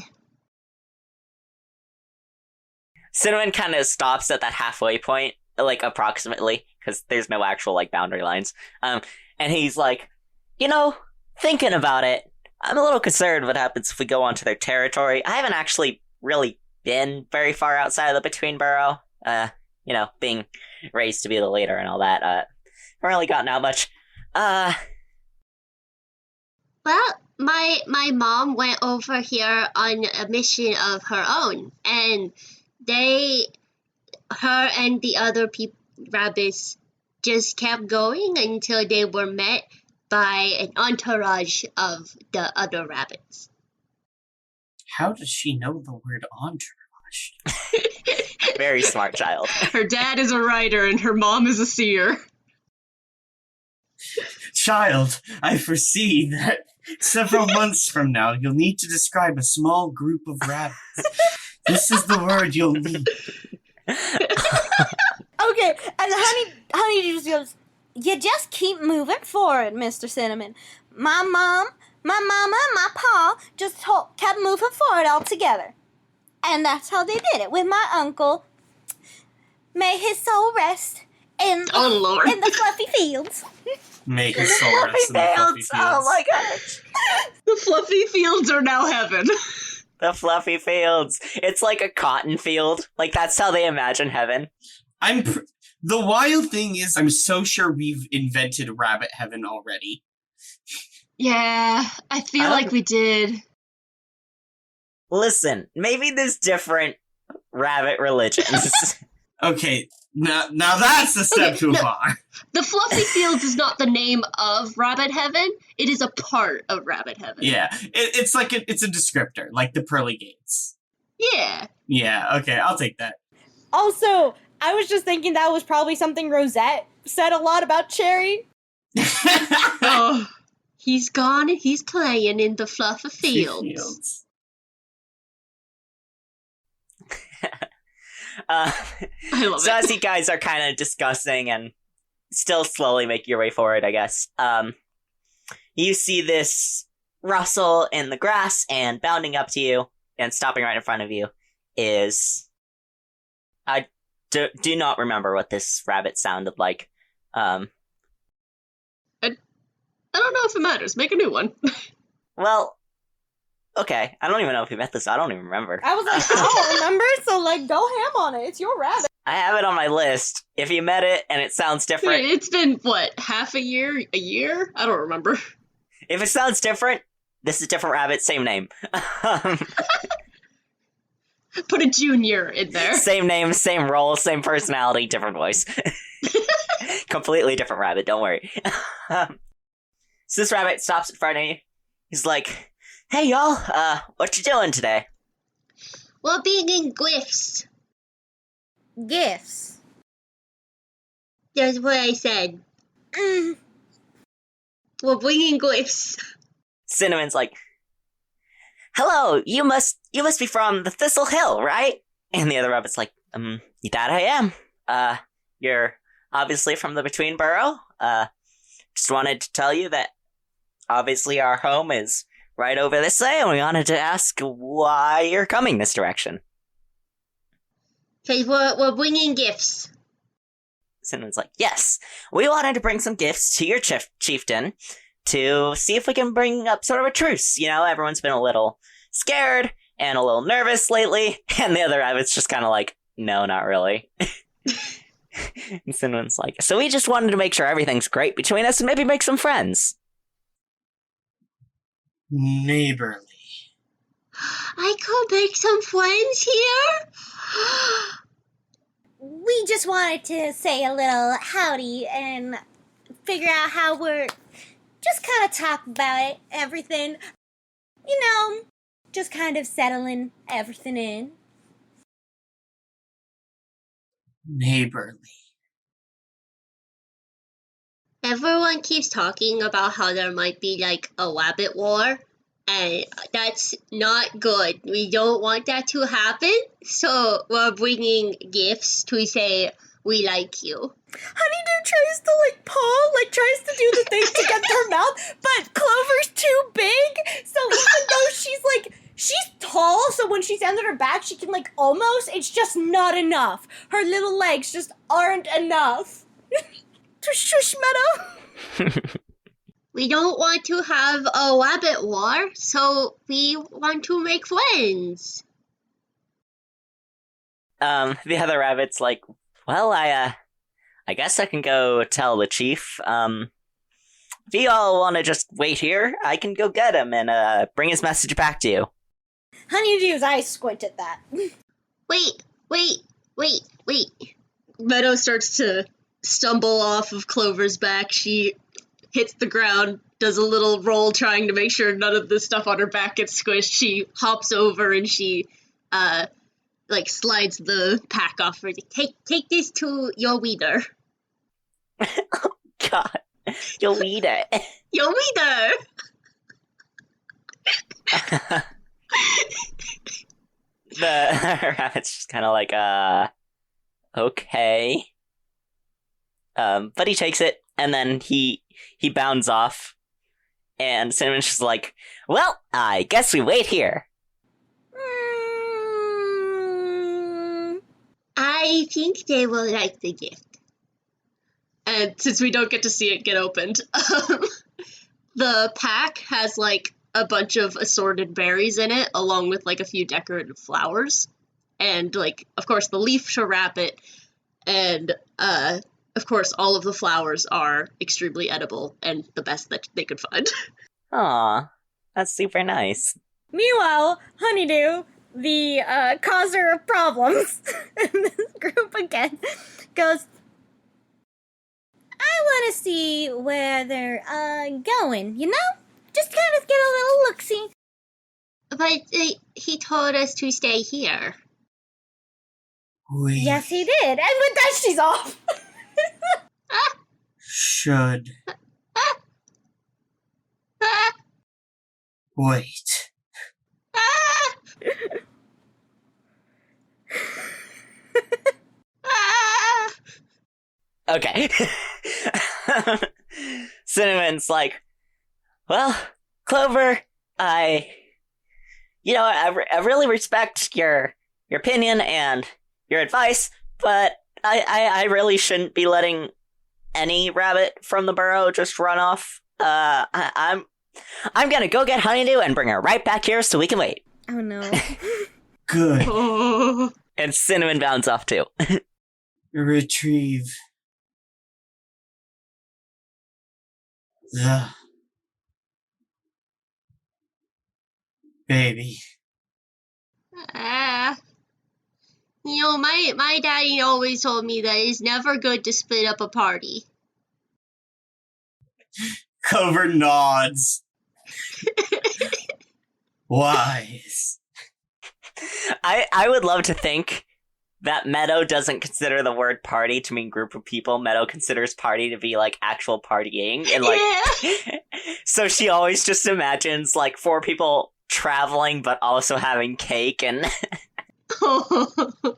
Cinnamon kind of stops at that halfway point, like approximately, because there's no actual like boundary lines. And he's like, thinking about it, I'm a little concerned what happens if we go onto their territory. I haven't actually really been very far outside of the Between Burrow. Being raised to be the leader and all that. Haven't really gotten out much. Well, my mom went over here on a mission of her own, and her and the other rabbits just kept going until they were met by an entourage of the other rabbits. How does she know the word entourage? Very smart child. Her dad is a writer and her mom is a seer. Child, I foresee that several months from now you'll need to describe a small group of rabbits. This is the word you'll need. Okay, and Honey just goes, you just keep moving forward, Mr. Cinnamon. My mom, my mama, and my pa just kept moving forward all together. And that's how they did it with my uncle. May his soul rest in the fluffy fields. Make his soul rest in the fluffy fields. Oh my gosh. The fluffy fields are now heaven. The fluffy fields. It's like a cotton field. Like, that's how they imagine heaven. The wild thing is, I'm so sure we've invented rabbit heaven already. Yeah, I feel like we did. Listen, maybe there's different rabbit religions. Okay, now that's a step too far. The fluffy fields is not the name of rabbit heaven. It is a part of rabbit heaven. Yeah, it's like it's a descriptor, like the pearly gates. Yeah. Yeah, okay, I'll take that. Also, I was just thinking that was probably something Rosette said a lot about Cherry. Oh, he's gone and he's playing in the fluffy fields. I love so it. as you guys are kind of discussing and still slowly making your way forward, I guess, you see this rustle in the grass, and bounding up to you and stopping right in front of you is... I do not remember what this rabbit sounded like. I don't know if it matters. Make a new one. Well, okay. I don't even know if you met this. I don't even remember. I was like, I don't remember, so go ham on it. It's your rabbit. I have it on my list. If you met it and it sounds different... It's been, half a year? A year? I don't remember. If it sounds different, this is different rabbit, same name. Put a junior in there. Same name, same role, same personality, different voice. Completely different rabbit, don't worry. So this rabbit stops in front of you. He's like, hey y'all, what you doing today? We're bringing gifts. Gifts. That's what I said. We're bringing gifts. Cinnamon's like, hello, you must be from the Thistle Hill, right? And the other rabbit's like, that I am. You're obviously from the Between Burrow. Just wanted to tell you that obviously our home is right over this way, and we wanted to ask why you're coming this direction. Because we're bringing gifts. Cinnamon's like, yes, we wanted to bring some gifts to your chieftain to see if we can bring up sort of a truce. Everyone's been a little scared and a little nervous lately, and the other rabbit's just kind of like, no, not really. And Cinnamon's like, so we just wanted to make sure everything's great between us and maybe make some friends. Neighborly. I could make some friends here? We just wanted to say a little howdy and figure out how we're just kind of talk about it, everything. Just kind of settling everything in. Neighborly. Everyone keeps talking about how there might be like a rabbit war, and that's not good. We don't want that to happen, so we're bringing gifts to say we like you. Honeydew tries to tries to do the thing to get her mouth, but Clover's too big, so even though she's tall, so when she stands on her back, she can it's just not enough. Her little legs just aren't enough. To shush Meadow. We don't want to have a rabbit war, so we want to make friends. The other rabbit's like, well, I guess I can go tell the chief. If you all want to just wait here, I can go get him and bring his message back to you. Honeydew's eyes squint at that. Wait. Meadow starts to stumble off of Clover's back. She hits the ground, does a little roll trying to make sure none of the stuff on her back gets squished. She hops over and she slides the pack off her. Take this to your leader. Oh, God. You'll need it. Your leader! The rabbit's just kind of like, okay. But he takes it, and then he bounds off, and Cinnamon's just like, well, I guess we wait here. I think they will like the gift. And since we don't get to see it get opened, the pack has a bunch of assorted berries in it, along with a few decorative flowers. And of course, the leaf to wrap it. And of course, all of the flowers are extremely edible and the best that they could find. Aw, that's super nice. Meanwhile, Honeydew, the causer of problems in this group again, goes, I want to see where they're going, you know? Just kind of get a little look-see. But he told us to stay here. We Yes, he did. And with that, she's off. should wait. Okay. Cinnamon's like, well, Clover, I really respect your opinion and your advice, but I really shouldn't be letting any rabbit from the burrow just run off. I'm gonna go get Honeydew and bring her right back here so we can wait. Oh, no. Good. Oh. And Cinnamon bounds off too. Retrieve the baby. My daddy always told me that it's never good to split up a party. Clover nods. Wise. I would love to think that Meadow doesn't consider the word party to mean group of people. Meadow considers party to be actual partying. And Yeah. So she always just imagines 4 people traveling but also having cake and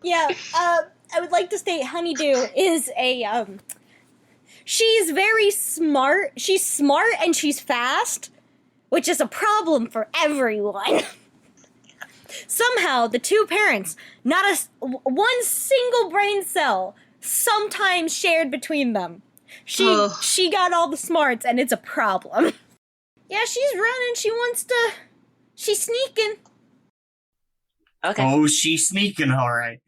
Yeah, I would like to state Honeydew is a, she's very smart. She's smart and she's fast, which is a problem for everyone. Somehow, the two parents, not one single brain cell, sometimes shared between them. She got all the smarts, and it's a problem. Yeah, she's running. She's sneaking. Okay. Oh, she's sneaking, alright.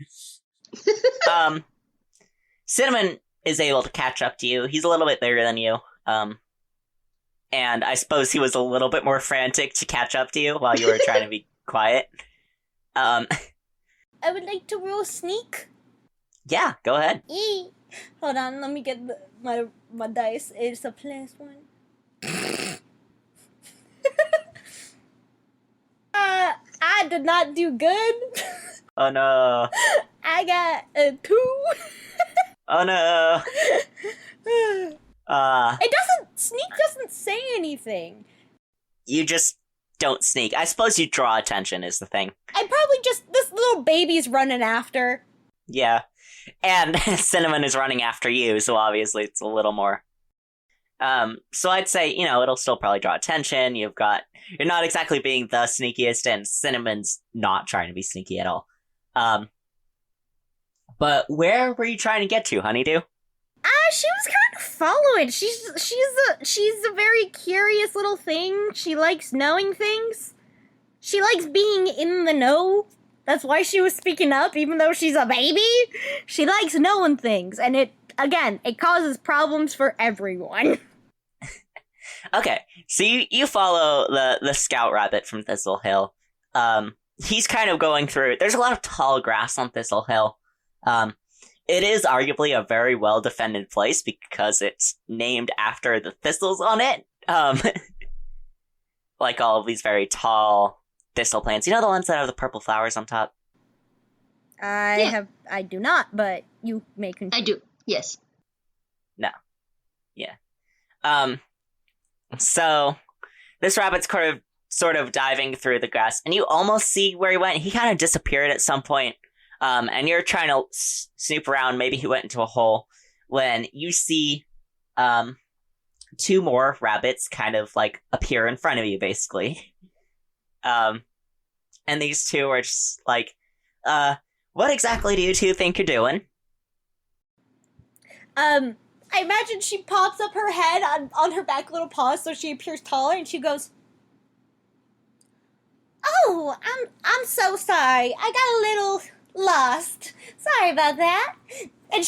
Cinnamon is able to catch up to you. He's a little bit bigger than you. And I suppose he was a little bit more frantic to catch up to you while you were trying to be quiet. I would like to roll sneak. Yeah, go ahead. Hold on, let me get my dice. It's a +1. did not do good. Oh no. I got a 2. Oh no. Sneak doesn't say anything. You just don't sneak. I suppose you draw attention is the thing. I probably this little baby's running after. Yeah. And Cinnamon is running after you, so obviously it's a little more. So I'd say, it'll still probably draw attention. You're not exactly being the sneakiest, and Cinnamon's not trying to be sneaky at all. But where were you trying to get to, Honeydew? She was kind of following. She's a very curious little thing. She likes knowing things. She likes being in the know. That's why she was speaking up, even though she's a baby. She likes knowing things, and it causes problems for everyone. Okay, so you follow the scout rabbit from Thistle Hill. He's kind of going through. There's a lot of tall grass on Thistle Hill. It is arguably a very well defended place because it's named after the thistles on it. Like all of these very tall thistle plants. The ones that have the purple flowers on top? I do not, but you may continue. I do, yes. No. Yeah. So this rabbit's sort of diving through the grass, and you almost see where he went. He kind of disappeared at some point. And you're trying to snoop around. Maybe he went into a hole when you see 2 more rabbits kind of like appear in front of you, basically. And these 2 are just like, what exactly do you 2 think you're doing? I imagine she pops up her head on her back little paws so she appears taller, and she goes, "Oh, I'm so sorry. I got a little lost. Sorry about that." And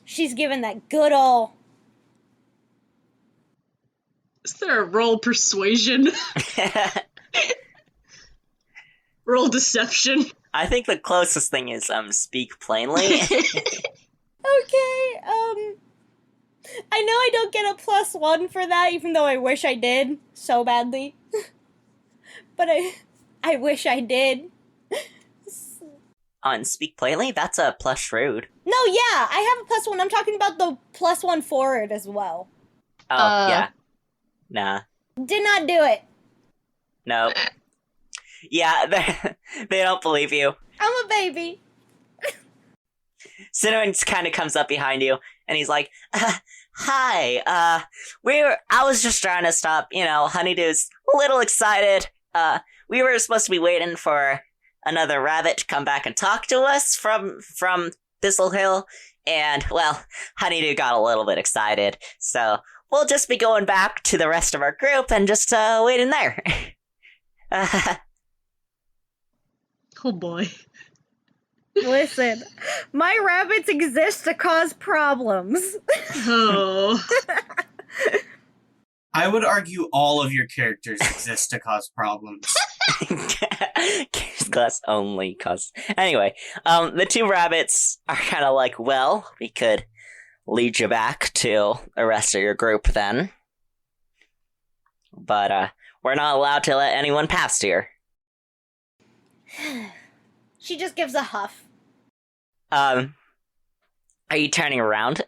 she's given that good ol'. Is there a roll persuasion? Roll deception? I think the closest thing is speak plainly. Okay, I know I don't get a +1 for that, even though I wish I did so badly. But I wish I did. On speak plainly, that's a plus shrewd. No, yeah, I have a +1. I'm talking about the +1 forward as well. Oh, yeah. Nah. Did not do it. Nope. Yeah, they don't believe you. I'm a baby. Cinnamon kind of comes up behind you, and he's like, "Hi, I was just trying to stop, Honeydew's a little excited. We were supposed to be waiting for another rabbit to come back and talk to us from Thistle Hill, and, well, Honeydew got a little bit excited, so we'll just be going back to the rest of our group and just waiting there." Oh boy. Listen, my rabbits exist to cause problems. Oh. I would argue all of your characters exist to cause problems. Class only cause. Anyway, the 2 rabbits are kind of like, well, we could lead you back to the rest of your group then. But, we're not allowed to let anyone past here. She just gives a huff. Are you turning around?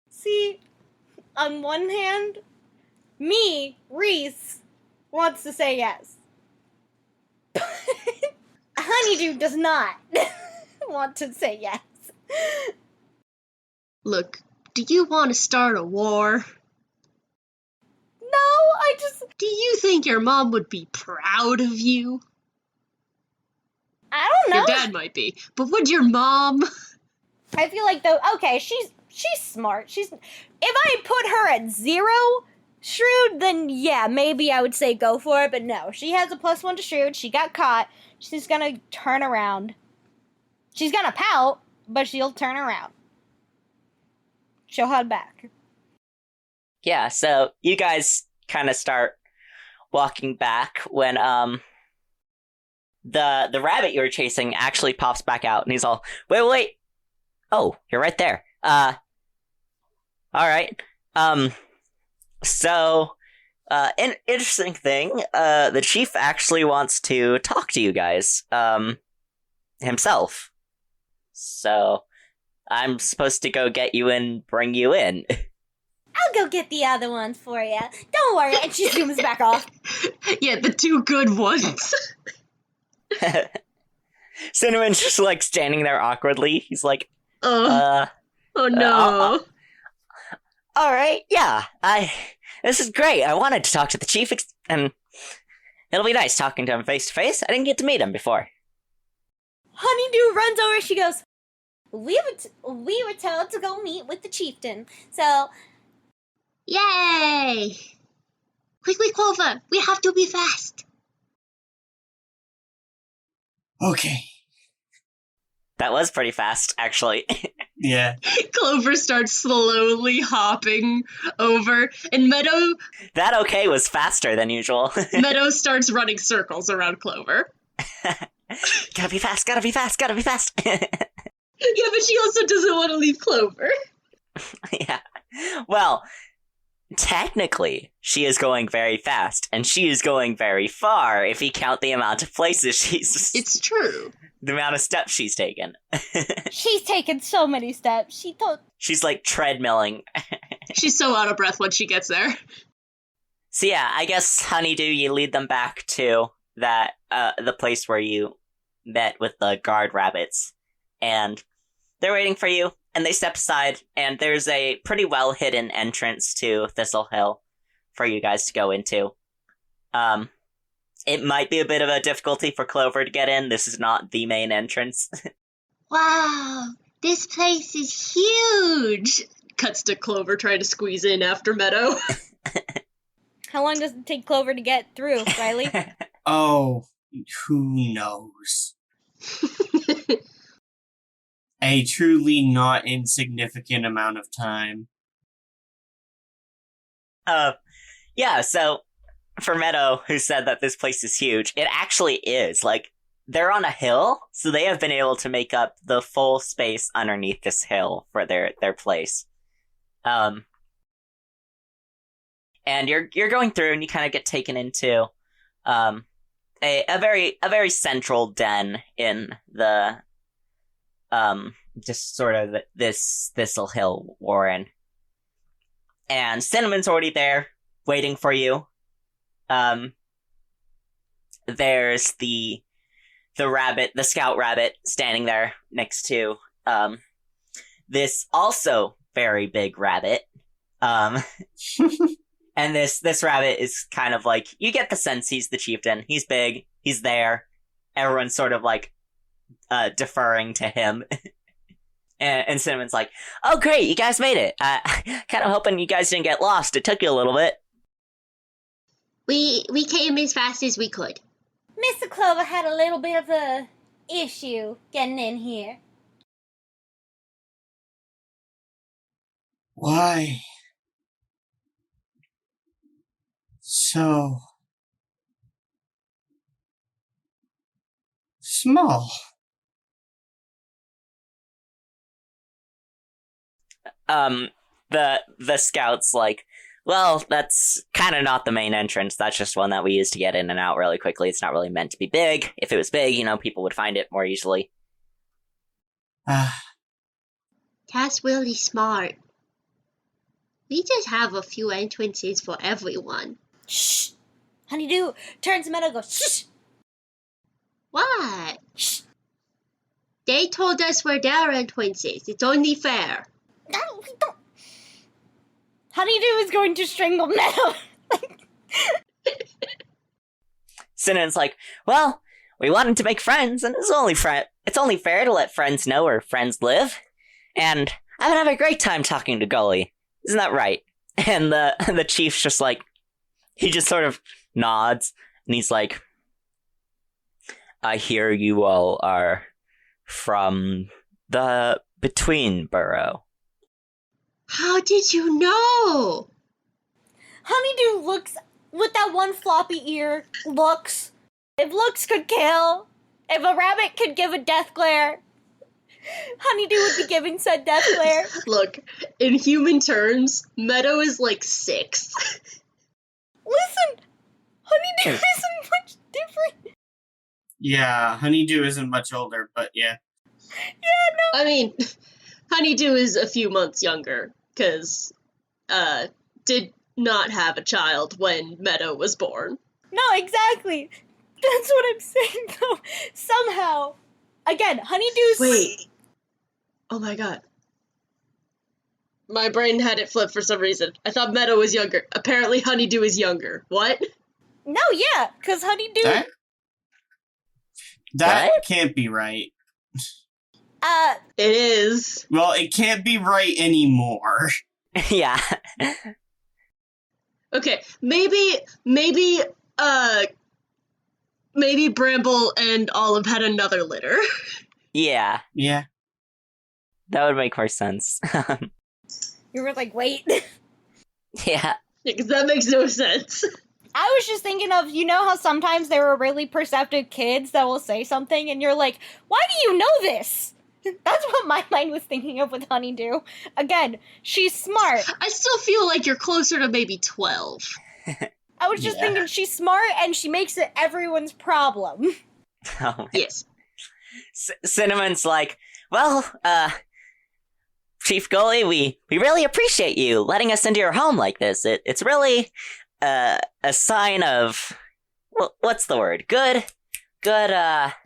See, on one hand, me, Reese, wants to say yes. Honeydew does not want to say yes. Look, do you want to start a war? No, I just... Do you think your mom would be proud of you? I don't know. Your dad might be, but would your mom? I feel like though. Okay, she's smart. If I put her at 0 shrewd, then yeah, maybe I would say go for it. But no, she has a +1 to shrewd. She got caught. She's gonna turn around. She's gonna pout, but she'll turn around. She'll head back. Yeah. So you guys kind of start walking back when the rabbit you were chasing actually pops back out, and he's all, wait. Oh, you're right there. All right. So, An interesting thing, the chief actually wants to talk to you guys, himself. So, I'm supposed to go get you and bring you in. I'll go get the other ones for you. Don't worry. And she zooms back off. Yeah, the two good ones. Cinnamon's just, like, standing there awkwardly. He's like, Oh no. alright, yeah, this is great. I wanted to talk to the chief, and it'll be nice talking to him face to face. I didn't get to meet him before. Honeydew runs over. She goes, we were told to go meet with the chieftain. So, Yay! Quickly, Clover, we have to be fast. Okay. That was pretty fast, actually. Yeah. Clover starts slowly hopping over, and Meadow Was faster than usual. Meadow starts running circles around Clover. Gotta be fast, gotta be fast, gotta be fast. Yeah, but she also doesn't want to leave Clover. Yeah. Well, technically, she is going very fast, and she is going very far if you count the amount of places It's true. the amount of steps she's taken. she's taken so many steps. She's like treadmilling. She's so out of breath when she gets there. So yeah, I guess Honeydew, you lead them back to that, the place where you met with the guard rabbits. And they're waiting for you, and they step aside, and there's a pretty well hidden entrance to Thistle Hill for you guys to go into. It might be a bit of a difficulty for Clover to get in. This is not the main entrance. Wow, this place is huge. Cuts to Clover trying to squeeze in after Meadow. How long does it take Clover to get through, Riley? Oh, who knows? A truly not insignificant amount of time. Yeah, so for Meadow, who said that this place is huge, it actually is. Like, they're on a hill, so they have been able to make up the full space underneath this hill for their place. And you're going through, and you kind of get taken into a very central den in the just sort of this Thistle Hill Warren. And Cinnamon's already there, waiting for you. There's the rabbit, the scout rabbit, standing there next to this also very big rabbit. And this rabbit is kind of like, you get the sense he's the chieftain. He's big, he's there. Everyone's sort of like deferring to him. And Cinnamon's like, oh great, you guys made it. Kind of hoping you guys didn't get lost. It took you a little bit. We came as fast as we could. Mr. Clover had a little bit of a issue getting in here. Why? So small. The scout's like, well, that's kind of not the main entrance. That's just one that we use to get in and out really quickly. It's not really meant to be big. If it was big, people would find it more easily. That's really smart. We just have a few entrances for everyone. Shh! Honeydew turns to Meadow and goes, shh! What? Shh! They told us we're their entrances. It's only fair. No, we don't. Honeydew is going to strangle Meadow. Cinnamon's like, well, we wanted to make friends, and it's only fair to let friends know where friends live. And I've been having a great time talking to Gully. Isn't that right? And the chief's just like, he just sort of nods, and he's like, I hear you all are from the Between Borough. How did you know? Honeydew looks with that one floppy ear. Looks. If looks could kill, if a rabbit could give a death glare, Honeydew would be giving said death glare. Look, in human terms, Meadow is like 6. Listen, Honeydew isn't much different. Yeah, Honeydew isn't much older, but yeah. Yeah, no. I mean, Honeydew is a few months younger, because, did not have a child when Meadow was born. No, exactly. That's what I'm saying, though. Somehow, again, Honeydew's... Wait. Oh my god. My brain had it flipped for some reason. I thought Meadow was younger. Apparently Honeydew is younger. What? No, yeah, because Honeydew... That What? can't be right. It is. Well, it can't be right anymore. Yeah. Okay, maybe Bramble and Olive had another litter. Yeah. Yeah. That would make more sense. You were like, wait. Yeah. Because that makes no sense. I was just thinking of, you know how sometimes there are really perceptive kids that will say something and you're like, why do you know this? That's what my mind was thinking of with Honeydew. Again, she's smart. I still feel like you're closer to maybe 12. I was just thinking she's smart and she makes it everyone's problem. Oh, Yes. Cinnamon's like, well, Chief Goalie, we really appreciate you letting us into your home like this. It's really a sign of, what's the word? Good,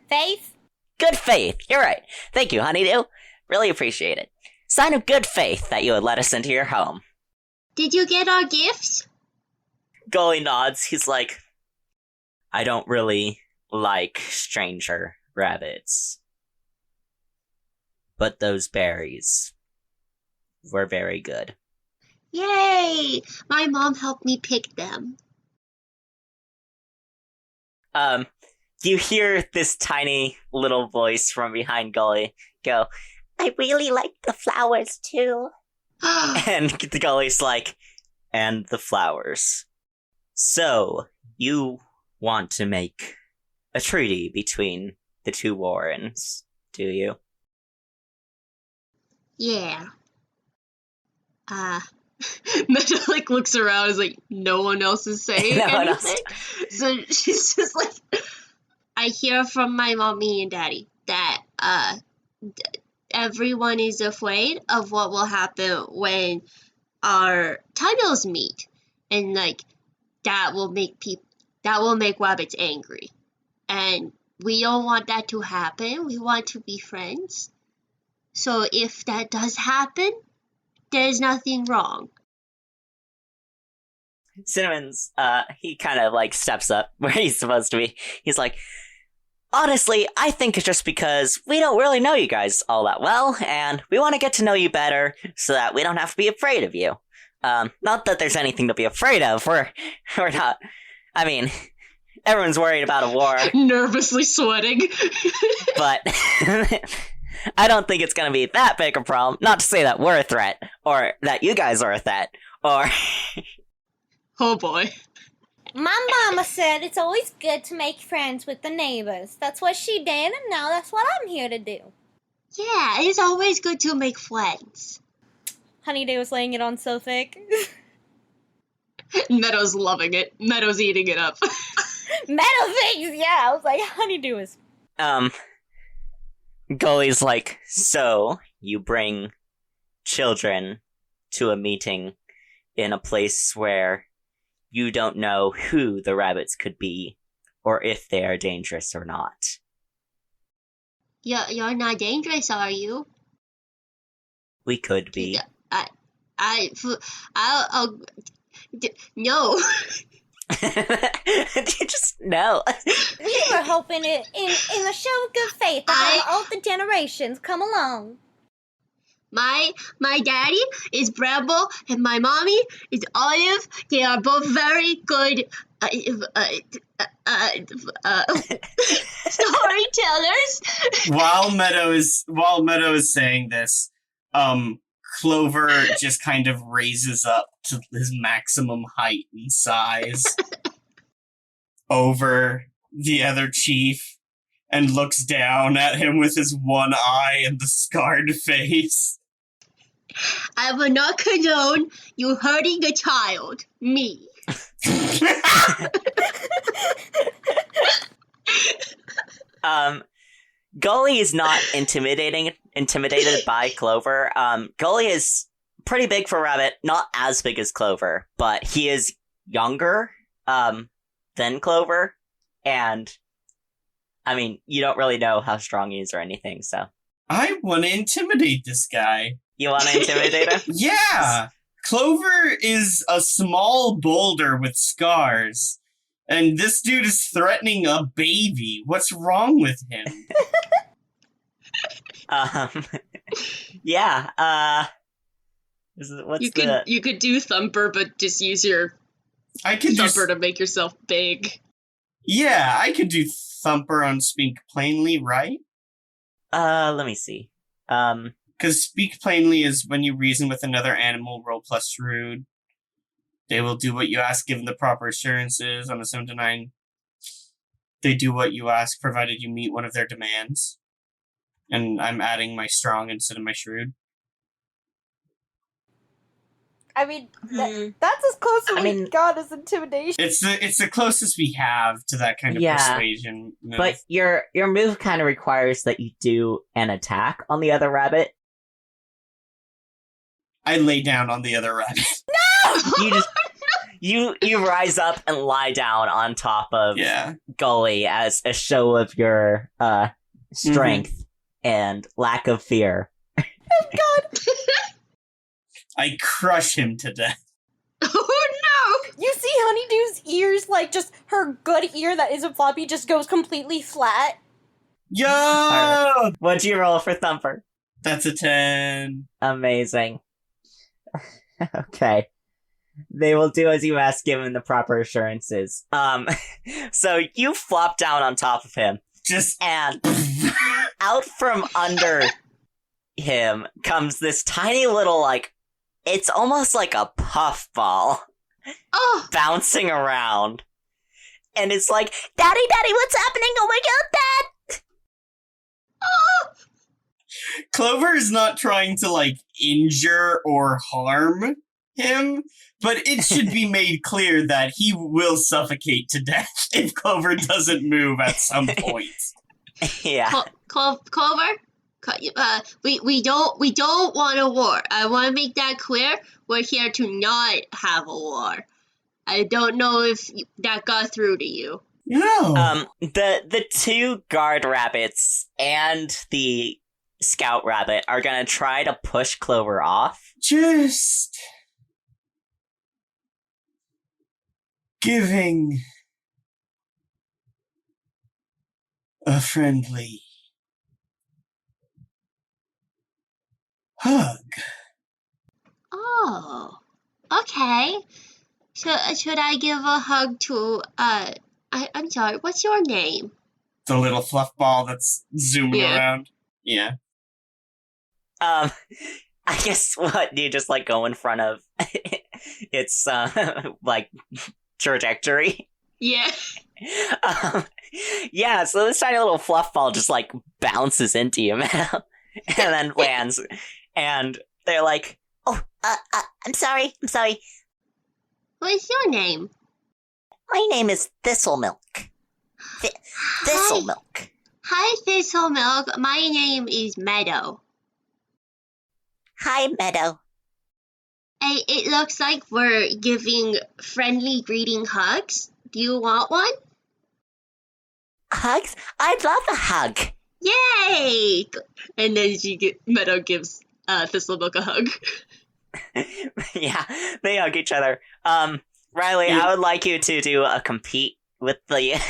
Faith? good faith. You're right. Thank you, Honeydew. Really appreciate it. Sign of good faith that you would let us into your home. Did you get our gifts? Goalie nods. He's like, I don't really like stranger rabbits. But those berries were very good. Yay! My mom helped me pick them. You hear this tiny little voice from behind Gully go, I really like the flowers too. And the Gully's like, and the flowers. So, you want to make a treaty between the two Warrens, do you? Yeah. Meadow, like, looks around, is like, no one else is saying No one else. anything. So she's just like, I hear from my mommy and daddy that, everyone is afraid of what will happen when our tunnels meet. And, like, that will make rabbits angry. And we don't want that to happen. We want to be friends. So if that does happen, there's nothing wrong. Cinnamon's, he kind of, like, steps up where he's supposed to be. He's like, honestly, I think it's just because we don't really know you guys all that well, and we want to get to know you better so that we don't have to be afraid of you. Not that there's anything to be afraid of. We're not. I mean, everyone's worried about a war, Nervously sweating. but I don't think it's going to be that big a problem. Not to say that we're a threat, or that you guys are a threat, or... Oh boy. My mama said it's always good to make friends with the neighbors. That's what she did, and now that's what I'm here to do. Yeah, it's always good to make friends. Honeydew was laying it on so thick. Meadow's loving it. Meadow's eating it up. Metal things, yeah. I was like, Honeydew is... Gully's like, so, you bring children to a meeting in a place where you don't know who the rabbits could be, or if they are dangerous or not. You're not dangerous, are you? We could be. No. You just know. We were hoping it in a show of good faith that all the generations come along. My daddy is Bramble and my mommy is Olive. They are both very good storytellers. While Meadow is saying this, Clover just kind of raises up to his maximum height and size over the other chief and looks down at him with his one eye and the scarred face. I will not condone you hurting a child. Me. Gully is not intimidated by Clover. Gully is pretty big for a rabbit, not as big as Clover, but he is younger, than Clover, and, I mean, you don't really know how strong he is or anything, so. I want to intimidate this guy. You want to intimidate him? Yeah! Clover is a small boulder with scars, and this dude is threatening a baby. What's wrong with him? Yeah, You could do Thumper, but just use your I could Thumper to make yourself big. Yeah, I could do Thumper on Speak Plainly, right? Let me see. Because Speak Plainly is when you reason with another animal, roll plus rude. They will do what you ask given the proper assurances. On a 7 to 9, they do what you ask provided you meet one of their demands. And I'm adding my strong instead of my shrewd. I mean, that's as close as we got as intimidation. It's the closest we have to that kind of persuasion move. But your move kind of requires that you do an attack on the other rabbit. I lay down on the other rabbit. No! You rise up and lie down on top of Gully as a show of your strength and lack of fear. Oh God! I crush him to death. Oh no! You see Honeydew's ears, like just her good ear that isn't floppy, just goes completely flat. Yo! Right. What'd you roll for Thumper? That's a 10. Amazing. Okay. They will do as you ask given the proper assurances. So you flop down on top of him. And out from under him comes this tiny little, like, it's almost like a puffball bouncing around. And it's like, Daddy, what's happening? Oh my God, Dad! Clover is not trying to, like, injure or harm him, but it should be made clear that he will suffocate to death if Clover doesn't move at some point. Yeah. Clover? We don't want a war. I want to make that clear. We're here to not have a war. I don't know if that got through to you. No. The two guard rabbits and the scout rabbit are gonna try to push Clover off. Just giving a friendly hug. Oh, okay. So should I give a hug to I'm sorry, what's your name? The little fluff ball that's zooming around. Yeah. I guess what, you just, like, go in front of its, like, trajectory? Yeah. Yeah, so this tiny little fluff ball just, like, bounces into you, man, and then lands, and they're like, I'm sorry. What's your name? My name is Thistlemilk. Thistlemilk. Hi, Thistlemilk. My name is Meadow. Hi, Meadow. Hey, it looks like we're giving friendly greeting hugs. Do you want one? Hugs? I'd love a hug. Yay! And then Meadow gives Thistlemilk a hug. Yeah, they hug each other. Riley, I would like you to do a compete with the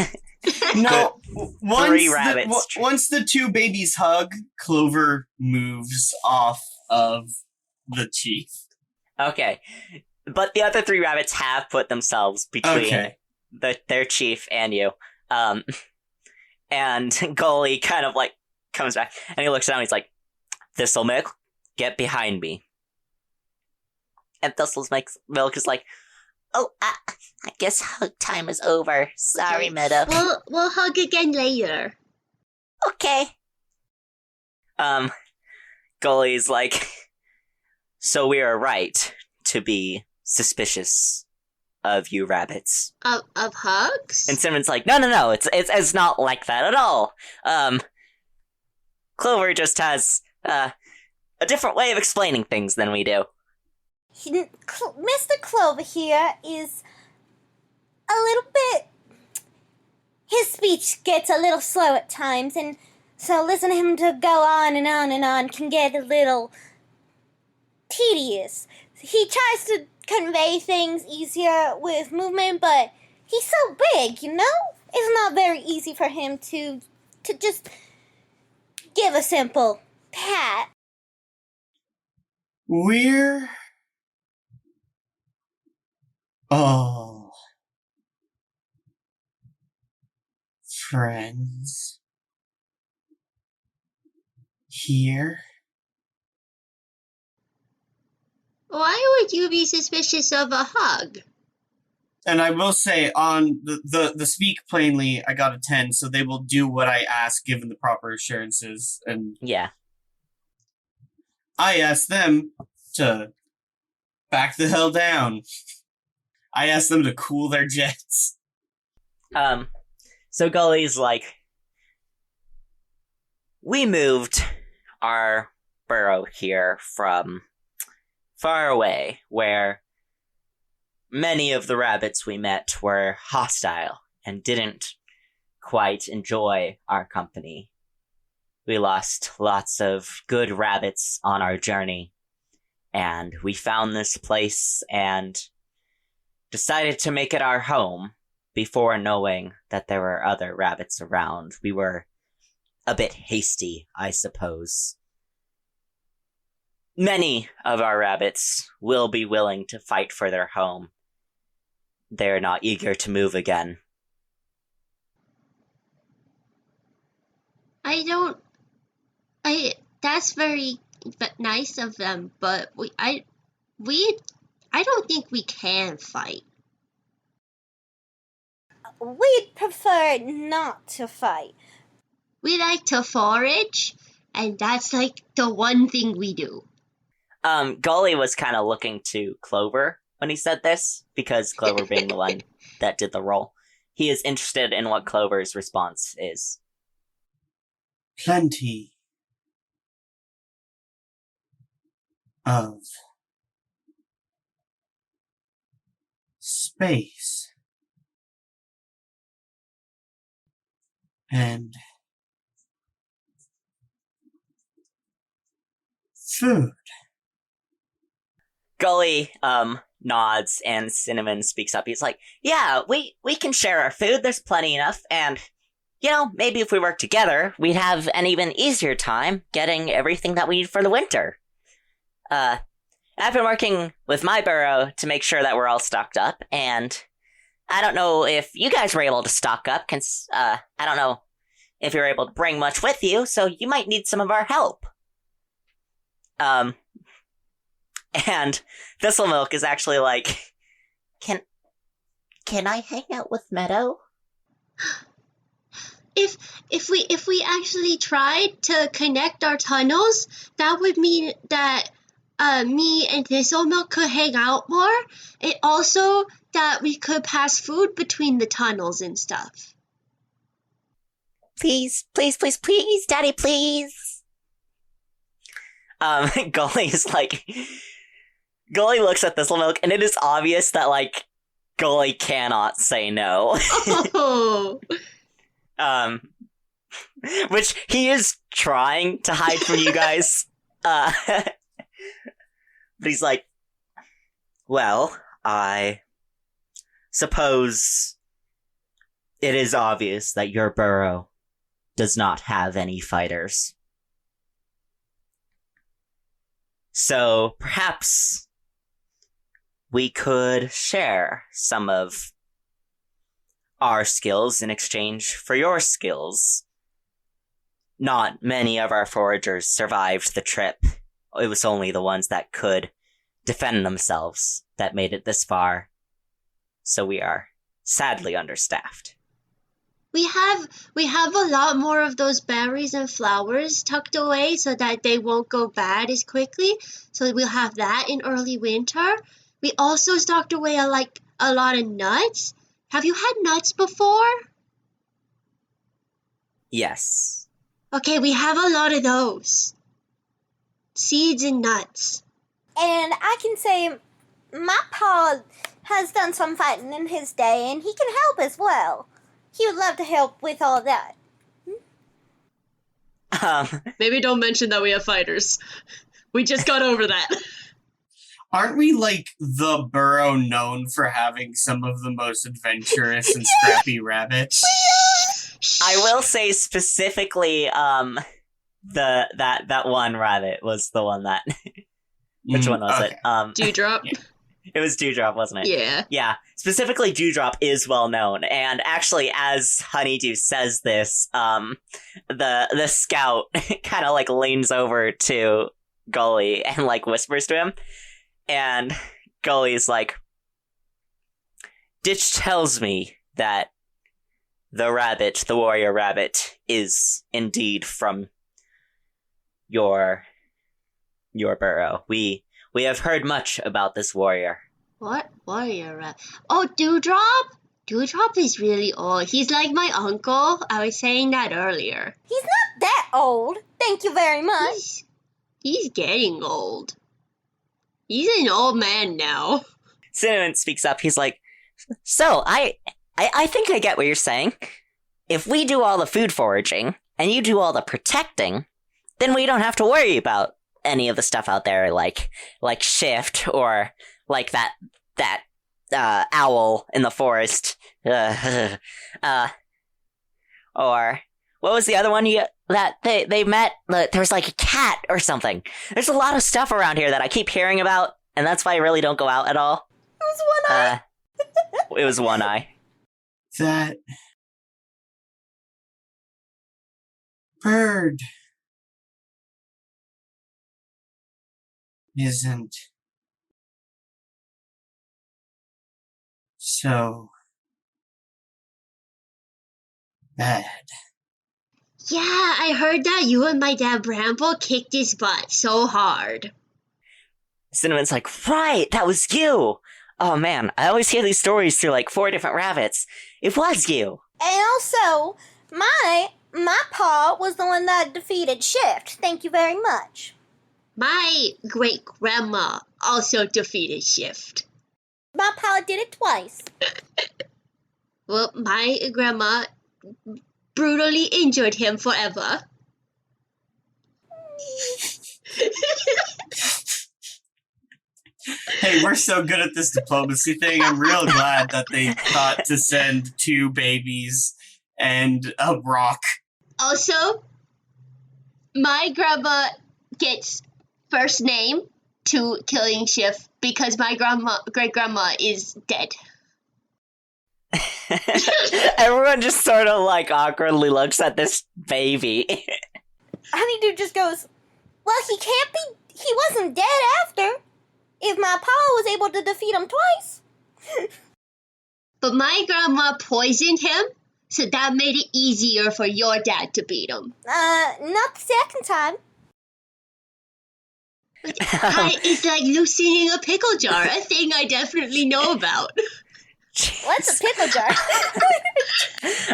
No, three rabbits. Once the two babies hug, Clover moves off of the chief. Okay, but the other three rabbits have put themselves between their chief and you. And Gully kind of, like, comes back, and he looks down, and he's like, Thistlemilk, get behind me. And Thistlemilk is like, oh, I guess hug time is over. Sorry, Meadow. We'll hug again later. Okay. Gully's like, so we are right to be suspicious of you rabbits. Of hugs? And Cinnamon's like, no, it's not like that at all. Clover just has, a different way of explaining things than we do. Mr. Clover here is a little bit... His speech gets a little slow at times, and so listening to him to go on and on and on can get a little tedious. He tries to convey things easier with movement, but he's so big, you know? It's not very easy for him to just give a simple pat. We're all friends here. Why would you be suspicious of a hug? And I will say, on the speak plainly, I got a 10, so they will do what I ask given the proper assurances. And Yeah. I asked them to back the hell down. I asked them to cool their jets. So Gully's like, we moved our burrow here from far away, where many of the rabbits we met were hostile and didn't quite enjoy our company. We lost lots of good rabbits on our journey, and we found this place and decided to make it our home before knowing that there were other rabbits around. We were a bit hasty, I suppose. Many of our rabbits will be willing to fight for their home. They're not eager to move again. That's very nice of them, but I don't think we can fight. We'd prefer not to fight. We like to forage, and that's like the one thing we do. Gully was kind of looking to Clover when he said this, because Clover being the one that did the role. He is interested in what Clover's response is. Plenty of space and food. Gully, nods, and Cinnamon speaks up. He's like, yeah, we can share our food, there's plenty enough, and, you know, maybe if we work together, we'd have an even easier time getting everything that we need for the winter. I've been working with my burrow to make sure that we're all stocked up, and I don't know if you guys were able to stock up, I don't know if you're able to bring much with you, so you might need some of our help. And Thistlemilk is actually like, can I hang out with Meadow? If we actually tried to connect our tunnels, that would mean that me and Thistlemilk could hang out more, and also that we could pass food between the tunnels and stuff. Please, Daddy, please. Gully looks at Thistlemilk, and it is obvious that, like, Gully cannot say no. Oh. Which he is trying to hide from you guys. But he's like, well, I suppose it is obvious that your burrow does not have any fighters. So perhaps we could share some of our skills in exchange for your skills. Not many of our foragers survived the trip. It was only the ones that could defend themselves that made it this far. So we are sadly understaffed. We have a lot more of those berries and flowers tucked away so that they won't go bad as quickly. So we'll have that in early winter. We also stocked away a lot of nuts. Have you had nuts before? Yes. Okay, we have a lot of those. Seeds and nuts. And I can say my pa has done some fighting in his day, and he can help as well. He would love to help with all that. Maybe don't mention that we have fighters. We just got over that. Aren't we like the burrow known for having some of the most adventurous and scrappy rabbits? I will say specifically, that one rabbit was the one that. Which one was okay. it? Dewdrop? It was Dewdrop, wasn't it? Yeah. Yeah, specifically Dewdrop is well known, and actually, as Honeydew says this, the scout kind of like leans over to Gully and like whispers to him, and Gully's like, "Ditch tells me that the rabbit, the warrior rabbit, is indeed from your burrow. We have heard much about this warrior." What warrior rabbit? Oh, Dewdrop? Dewdrop is really old. He's like my uncle. I was saying that earlier. He's not that old. Thank you very much. He's getting old. He's an old man now. Cinnamon speaks up. He's like, "So, I think I get what you're saying. If we do all the food foraging, and you do all the protecting, then we don't have to worry about any of the stuff out there like Shift or like that owl in the forest. Or what was the other one that they met? There was like a cat or something. There's a lot of stuff around here that I keep hearing about, and that's why I really don't go out at all." It was one eye. It was One Eye. That bird isn't so bad. Yeah, I heard that you and my dad Bramble kicked his butt so hard. Cinnamon's like, "Right, that was you. Oh man, I always hear these stories through like 4 different rabbits. It was you." And also, my pa was the one that defeated Shift. Thank you very much. My great-grandma also defeated Shift. My pa did it twice. Well, my grandma brutally injured him forever. Hey, we're so good at this diplomacy thing. I'm real glad that they thought to send 2 babies and a rock. Also, my grandma gets first name to killing Shift because my great-grandma is dead. Everyone just sort of like awkwardly looks at this baby. Honeydew just goes, "Well, he wasn't dead after. If my pa was able to defeat him twice." But my grandma poisoned him, so that made it easier for your dad to beat him. Not the second time. It's like loosening a pickle jar, a thing I definitely know about. What's a pickle jar?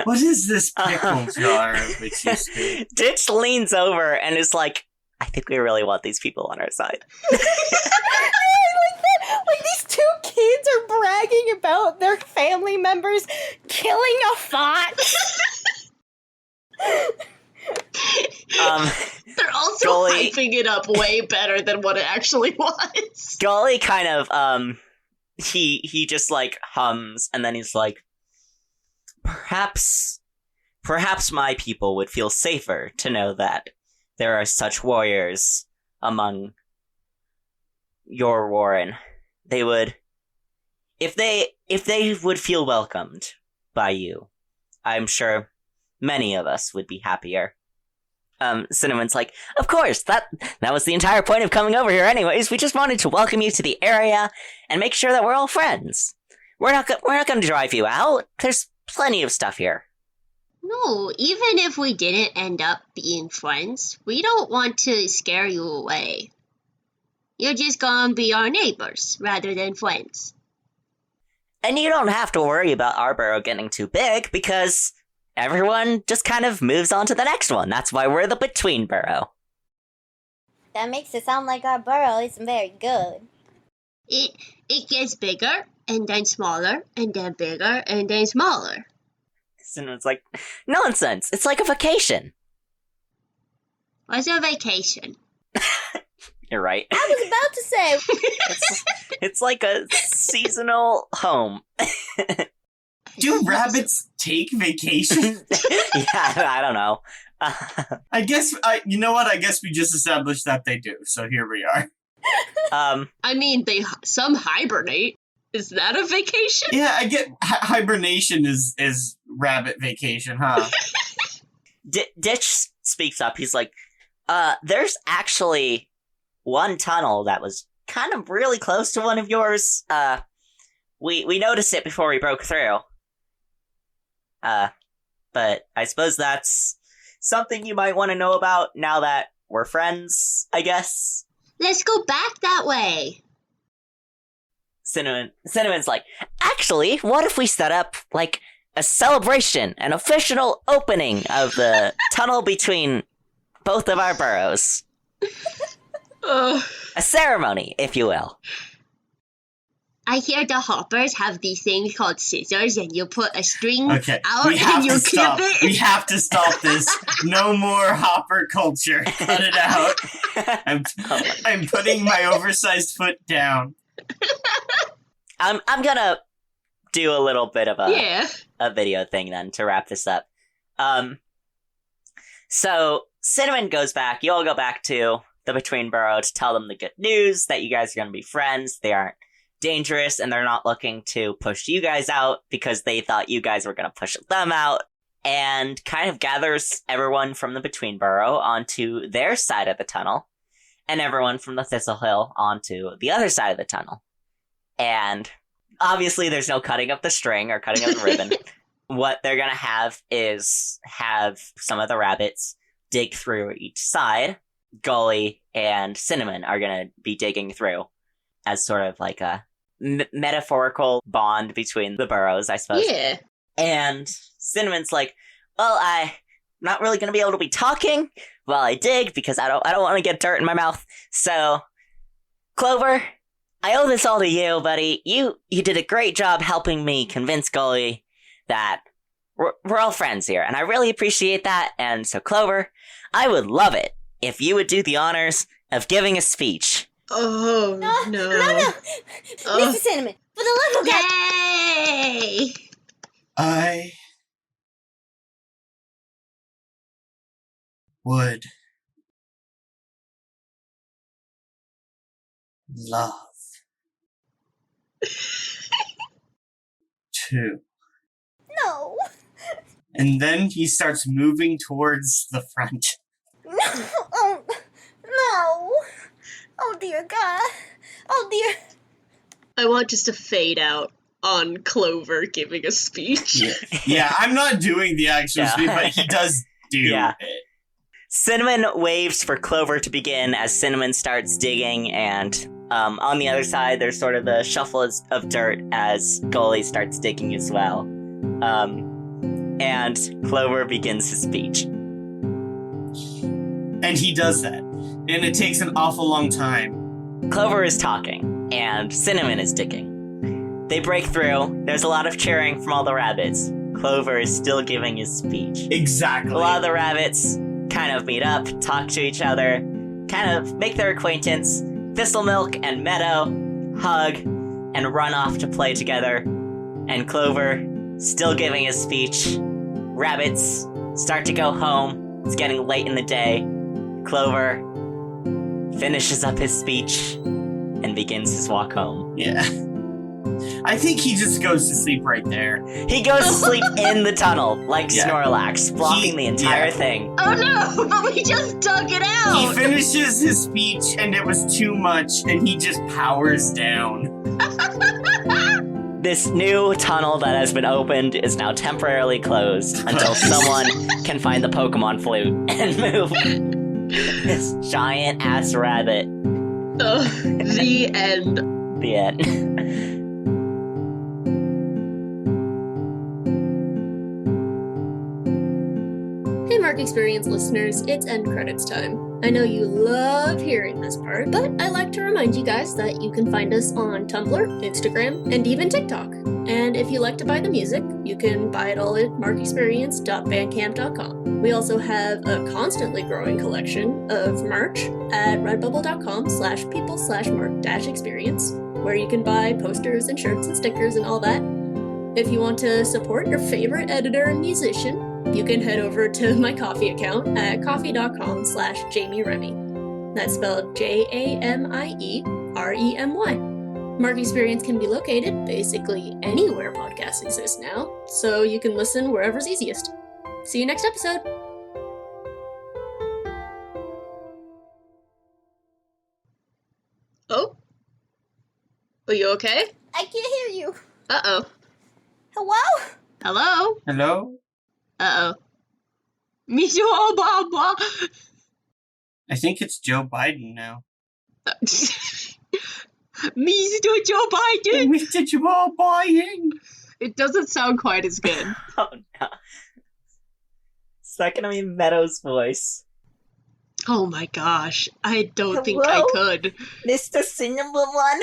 What is this pickle jar which you speak? Ditch leans over and is like, "I think we really want these people on our side." I like that. Like these 2 kids are bragging about their family members killing a fox. They're also Gully- hyping it up way better than what it actually was. Gully kind of, he just like hums and then he's like, Perhaps my people would feel safer to know that there are such warriors among your warren. They would, if they would feel welcomed by you, I'm sure many of us would be happier." Cinnamon's like, "Of course, that was the entire point of coming over here anyways. We just wanted to welcome you to the area and make sure that we're all friends. We're not going to drive you out. There's plenty of stuff here." No, even if we didn't end up being friends, we don't want to scare you away. You're just gonna be our neighbors rather than friends. And you don't have to worry about our burrow getting too big because everyone just kind of moves on to the next one. That's why we're the between burrow. That makes it sound like our burrow isn't very good. It gets bigger, and then smaller, and then bigger, and then smaller. Cinnamon's like, nonsense. It's like a vacation. What's a vacation? You're right. I was about to say. It's like a seasonal home. Do rabbits take vacations? Yeah, I don't know. I guess, you know what? I guess we just established that they do, so here we are. I mean, some hibernate. Is that a vacation? Yeah, I get hibernation is rabbit vacation, huh? Ditch speaks up. He's like, there's actually one tunnel that was kind of really close to one of yours. We noticed it before we broke through. But I suppose that's something you might want to know about now that we're friends, I guess. Let's go back that way. Cinnamon's like, actually, what if we set up, like, a celebration, an official opening of the tunnel between both of our burrows? A ceremony, if you will. I hear the hoppers have these things called scissors, and you put a string Okay, out we have and you to clip stop. it. We have to stop this. No more hopper culture. Cut it out. I'm putting my oversized foot down. I'm gonna do a little bit of a video thing then to wrap this up. So Cinnamon goes back. You all go back to the Between Burrow to tell them the good news that you guys are gonna be friends. They aren't dangerous and they're not looking to push you guys out because they thought you guys were gonna push them out. And kind of gathers everyone from the Between Burrow onto their side of the tunnel, and everyone from the Thistle Hill onto the other side of the tunnel. And obviously there's no cutting up the string or cutting up the ribbon. What they're gonna have is have some of the rabbits dig through each side. Gully and Cinnamon are gonna be digging through as sort of like a metaphorical bond between the burrows, I suppose. Yeah. And Cinnamon's like, well, I'm not really gonna be able to be talking while I dig because I don't want to get dirt in my mouth. So, Clover, I owe this all to you, buddy. You did a great job helping me convince Gully that we're all friends here, and I really appreciate that. And so, Clover, I would love it if you would do the honors of giving a speech. Oh, no. No. Mr. Cinnamon, for the love of God. Yay! I would love to. No. And then he starts moving towards the front. No. Oh, no. Oh, dear God. Oh, dear. I want just to fade out on Clover giving a speech. Yeah, I'm not doing the actual Yeah. speech, but he does do Yeah. it. Cinnamon waves for Clover to begin as Cinnamon starts digging, and on the other side, there's sort of the shuffle of dirt as Gully starts digging as well. And Clover begins his speech. And he does that. And it takes an awful long time. Clover is talking, and Cinnamon is digging. They break through. There's a lot of cheering from all the rabbits. Clover is still giving his speech. Exactly. A lot of the rabbits kind of meet up, talk to each other, kind of make their acquaintance. Thistlemilk and Meadow hug and run off to play together. And Clover, still giving his speech. Rabbits start to go home. It's getting late in the day. Clover finishes up his speech and begins his walk home. Yeah. I think he just goes to sleep right there. He goes to sleep in the tunnel, like Yeah. Snorlax, blocking the entire yeah. thing. Oh no, but we just dug it He out! finishes his speech and it was too much and he just powers down. This new tunnel that has been opened is now temporarily closed until someone can find the Pokemon flute and move this giant ass rabbit. The end. The end. Mark Experience listeners, it's end credits time. I know you love hearing this part, but I like to remind you guys that you can find us on Tumblr, Instagram, and even TikTok. And if you like to buy the music, you can buy it all at markexperience.bandcamp.com. We also have a constantly growing collection of merch at redbubble.com/people/mark-experience, where you can buy posters and shirts and stickers and all that. If you want to support your favorite editor and musician, you can head over to my Ko-fi account at ko-fi.com/Jamie Remy. That's spelled JAMIEREMY. Mark Experience can be located basically anywhere podcasts exist now, so you can listen wherever's easiest. See you next episode! Oh? Are you okay? I can't hear you. Uh-oh. Hello? Hello? Hello? Uh-oh. Me too, Obama! I think it's Joe Biden now. Me too, Joe Biden! Mr. Joe Biden! It doesn't sound quite as good. Oh no. Is that gonna be Meadows' voice? Oh my gosh. I don't think I Hello? could. Mr. Cinnamon?